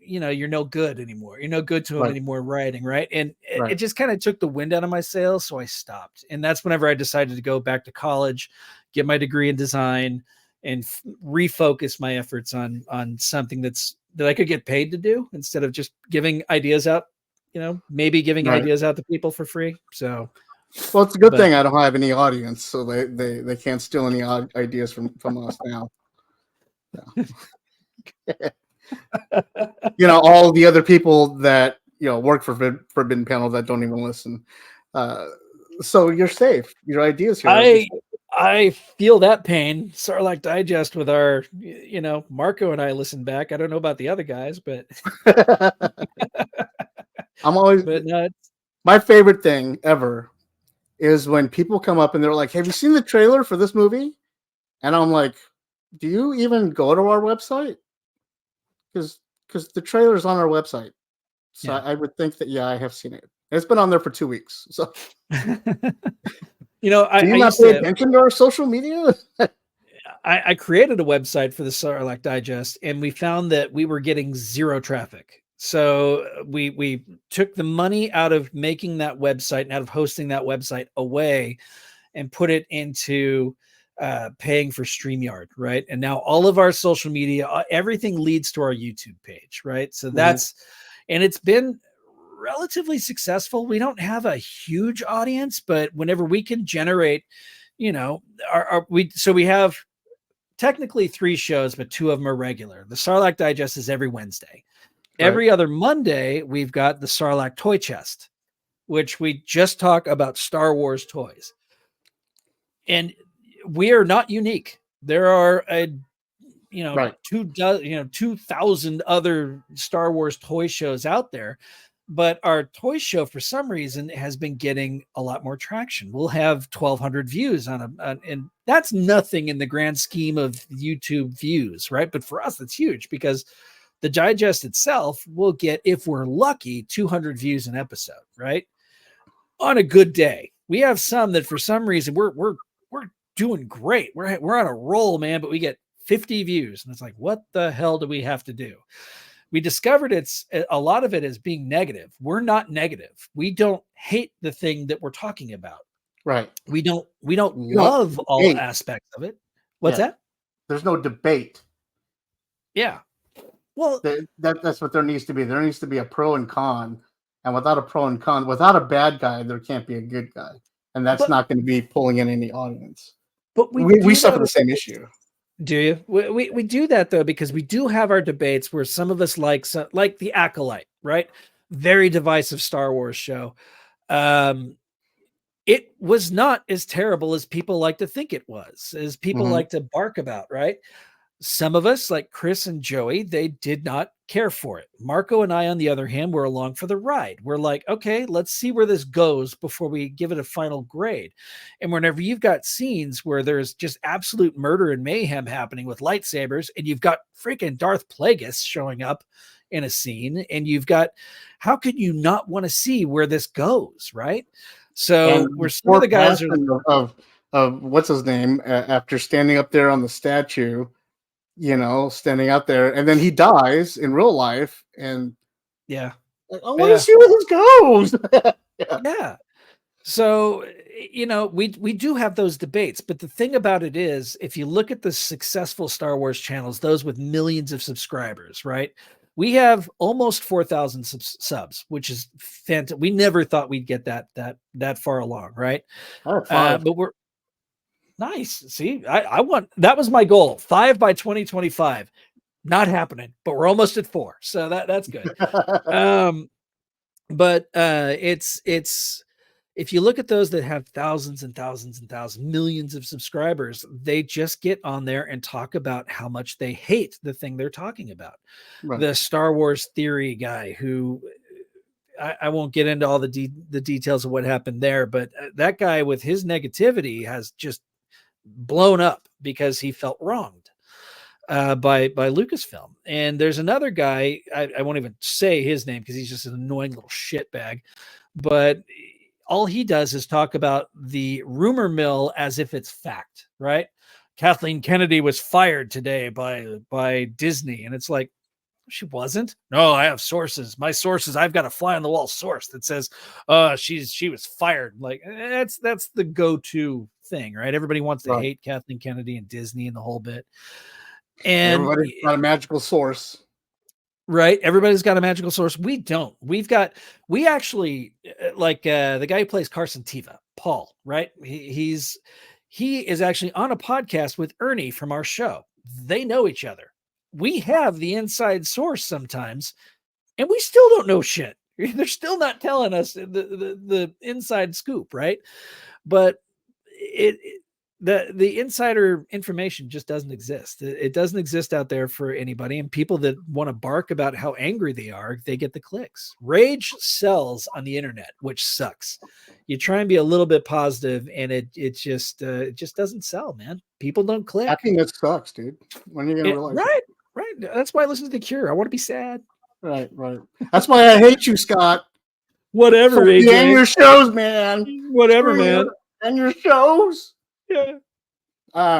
you're no good anymore. You're no good to him anymore writing, right? And it just kind of took the wind out of my sails, so I stopped. And that's whenever I decided to go back to college, get my degree in design, and refocus my efforts on something that I could get paid to do instead of just giving ideas out. Maybe giving ideas out to people for free. So, well, it's a good thing I don't have any audience, so they can't steal any ideas from us now. Yeah. All the other people that work for Forbidden Panel that don't even listen. So you're safe. Your ideas here. I feel that pain. Sarlacc Digest with our, Marco and I listen back. I don't know about the other guys, but I'm always. But no, my favorite thing ever is when people come up and they're like, "Have you seen the trailer for this movie?" And I'm like, "Do you even go to our website?" Because the trailer's on our website. So yeah. I would think that, I have seen it. It's been on there for 2 weeks. So, do you not pay attention to our social media? I created a website for the Sarlacc Digest, and we found that we were getting zero traffic. So we took the money out of making that website and out of hosting that website away and put it into paying for StreamYard, right? And now all of our social media, everything leads to our YouTube page, right? So that's, and it's been relatively successful. We don't have a huge audience, but whenever we can generate, we have technically 3 shows, but 2 of them are regular. The Sarlacc Digest is every Wednesday. Right. Every other Monday, we've got the Sarlacc Toy Chest, which we just talk about Star Wars toys. And we are not unique. There are 2,000 other Star Wars toy shows out there, but our toy show for some reason has been getting a lot more traction. We'll have 1,200 views and that's nothing in the grand scheme of YouTube views, right? But for us, it's huge because the digest itself will get, if we're lucky, 200 views an episode, right? On a good day. We have some that for some reason we're doing great. We're on a roll, man, but we get 50 views. And it's like, what the hell do we have to do? We discovered a lot of it is being negative. We're not negative. We don't hate the thing that we're talking about. Right. We don't love all aspects of it. What's that? There's no debate. Yeah. Well, that's what there needs to be. There needs to be a pro and con. And without a pro and con, without a bad guy, there can't be a good guy. And that's not going to be pulling in any audience. But we suffer the same issue. Do you? We do that though, because we do have our debates where some of us like the Acolyte, right? Very divisive Star Wars show. It was not as terrible as people like to think it was, as people like to bark about, right? Some of us, like Chris and Joey, they did not care for it. Marco and I, on the other hand, were along for the ride. We're like, okay, let's see where this goes before we give it a final grade. And whenever you've got scenes where there's just absolute murder and mayhem happening with lightsabers, and you've got freaking Darth Plagueis showing up in a scene, and you've got, how could you not want to see where this goes, right? So we're some of the guys of what's his name, after standing up there on the statue standing out there, and then he dies in real life, and yeah, I want to see where this goes. yeah. So, we do have those debates, but the thing about it is, if you look at the successful Star Wars channels, those with millions of subscribers, right? We have almost 4,000 subs, which is fantastic. We never thought we'd get that far along, right? But we're nice. See, I want, that was my goal, 5 by 2025. Not happening, but we're almost at 4, so that's good. But it's if you look at those that have thousands and thousands and thousands, millions of subscribers, they just get on there and talk about how much they hate the thing they're talking about. Right. The Star Wars theory guy who I won't get into all the details of what happened there, but that guy with his negativity has just blown up because he felt wronged by Lucasfilm. And there's another guy, I won't even say his name because he's just an annoying little shitbag, but all he does is talk about the rumor mill as if it's fact, right? Kathleen Kennedy was fired today by Disney. And it's like, she wasn't. No, I have sources. My sources, I've got a fly on the wall source that says she was fired. Like, that's the go-to thing, right? Everybody wants to hate Kathleen Kennedy and Disney and the whole bit. And everybody's got a magical source. Right. Everybody's got a magical source. We don't. We actually, like the guy who plays Carson Teva, Paul, right? He is actually on a podcast with Ernie from our show. They know each other. We have the inside source sometimes, and we still don't know shit. They're still not telling us the inside scoop, right? But the insider information just doesn't exist. It doesn't exist out there for anybody. And people that want to bark about how angry they are, they get the clicks. Rage sells on the internet, which sucks. You try and be a little bit positive, and it just doesn't sell, man. People don't click. Happiness sucks, dude. When are you gonna realize? Right. That's why I listen to The Cure. I want to be sad. Right. That's why I hate you, Scott. Whatever, AJ. And your shows, man. Whatever, man. And your shows. Yeah.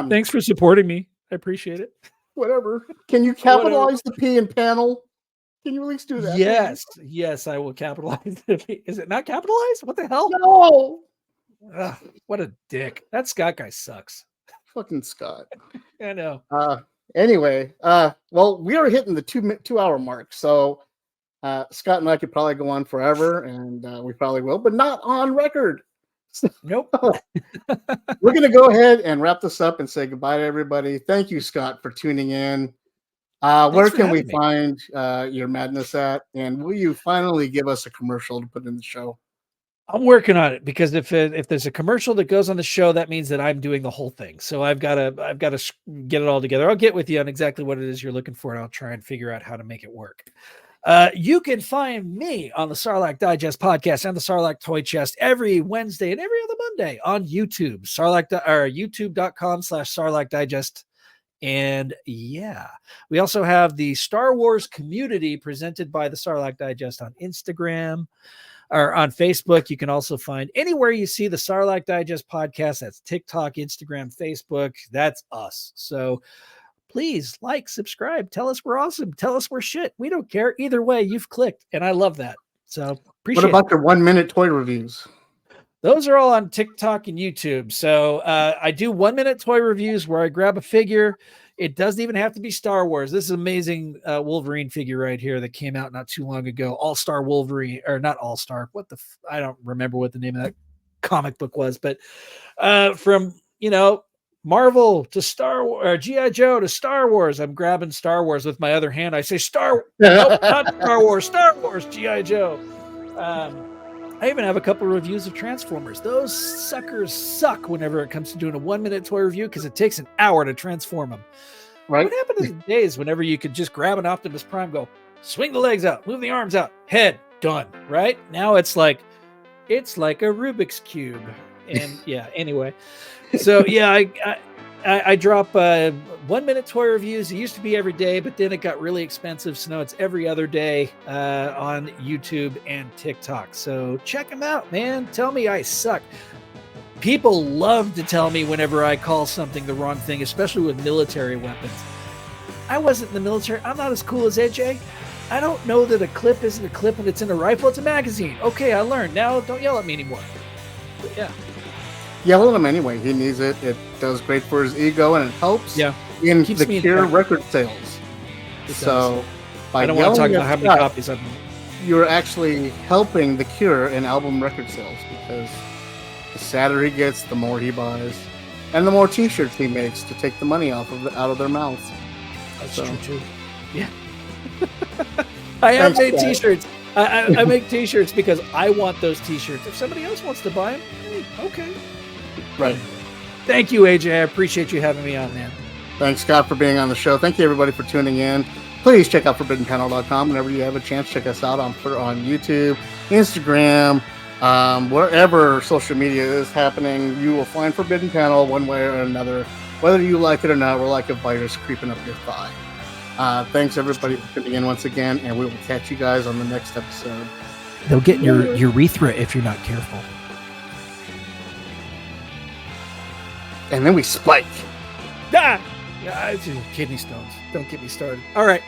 Thanks for supporting me. I appreciate it. Whatever. Can you capitalize the P in panel? Can you at least do that? Yes, I will capitalize the P. Is it not capitalized? What the hell? No. Ugh, what a dick. That Scott guy sucks. Fucking Scott. I know. Anyway, well, we are hitting the 2 hour mark, so Scott and I could probably go on forever, and we probably will, but not on record. Nope. We're going to go ahead and wrap this up and say goodbye to everybody. Thank you, Scott, for tuning in. Where can we find your madness at? And will you finally give us a commercial to put in the show? I'm working on it, because if there's a commercial that goes on the show, that means that I'm doing the whole thing. So I've got to get it all together. I'll get with you on exactly what it is you're looking for, and I'll try and figure out how to make it work. You can find me on the Sarlacc Digest podcast and the Sarlacc Toy Chest every Wednesday and every other Monday on YouTube, youtube.com/Sarlacc Digest. And yeah, we also have the Star Wars community presented by the Sarlacc Digest on Instagram or on Facebook. You can also find anywhere you see the Sarlacc Digest podcast. That's TikTok, Instagram, Facebook. That's us. So please like, subscribe, tell us we're awesome, tell us we're shit. We don't care. Either way, you've clicked, and I love that. So appreciate it. What about your 1 minute toy reviews? Those are all on TikTok and YouTube. So I do 1 minute toy reviews where I grab a figure. It doesn't even have to be Star Wars. This is an amazing Wolverine figure right here that came out not too long ago. All-Star Wolverine, or not All-Star. I don't remember what the name of that comic book was, but from, Marvel to Star Wars, or G.I. Joe to Star Wars. I'm grabbing Star Wars with my other hand. I say nope, not Star Wars, G.I. Joe. I even have a couple of reviews of Transformers. Those suckers suck whenever it comes to doing a 1 minute toy review, because it takes an hour to transform them. Right? What happened in the days whenever you could just grab an Optimus Prime, go swing the legs out, move the arms out, head, done. Right? Now it's like a Rubik's Cube. And yeah, anyway. So yeah, I drop 1 minute toy reviews. It used to be every day, but then it got really expensive, so now it's every other day on YouTube and TikTok. So check them out, man. Tell me I suck. People love to tell me whenever I call something the wrong thing, especially with military weapons. I wasn't in the military. I'm not as cool as AJ. I don't know that a clip isn't a clip and it's in a rifle. It's a magazine. Okay, I learned. Now don't yell at me anymore. But yeah. Yell at him anyway. He needs it. It does great for his ego, and it helps in the Cure record sales. So I don't want to talk about how many copies I've made. You're actually helping the Cure in album record sales, because the sadder he gets, the more he buys, and the more T-shirts he makes to take the money out of their mouths. That's true too. Yeah. I have made T-shirts. I make T-shirts because I want those T-shirts. If somebody else wants to buy them, hey, okay. Right. Thank you, AJ. I appreciate you having me on, man. Thanks, Scott, for being on the show. Thank you, everybody, for tuning in. Please check out ForbiddenPanel.com whenever you have a chance. Check us out on YouTube, Instagram, wherever social media is happening. You will find Forbidden Panel one way or another. Whether you like it or not, we're like a virus creeping up your thigh. Thanks, everybody, for tuning in once again, and we will catch you guys on the next episode. They'll get your urethra if you're not careful. And then we spike. Ah! Kidney stones. Don't get me started. All right.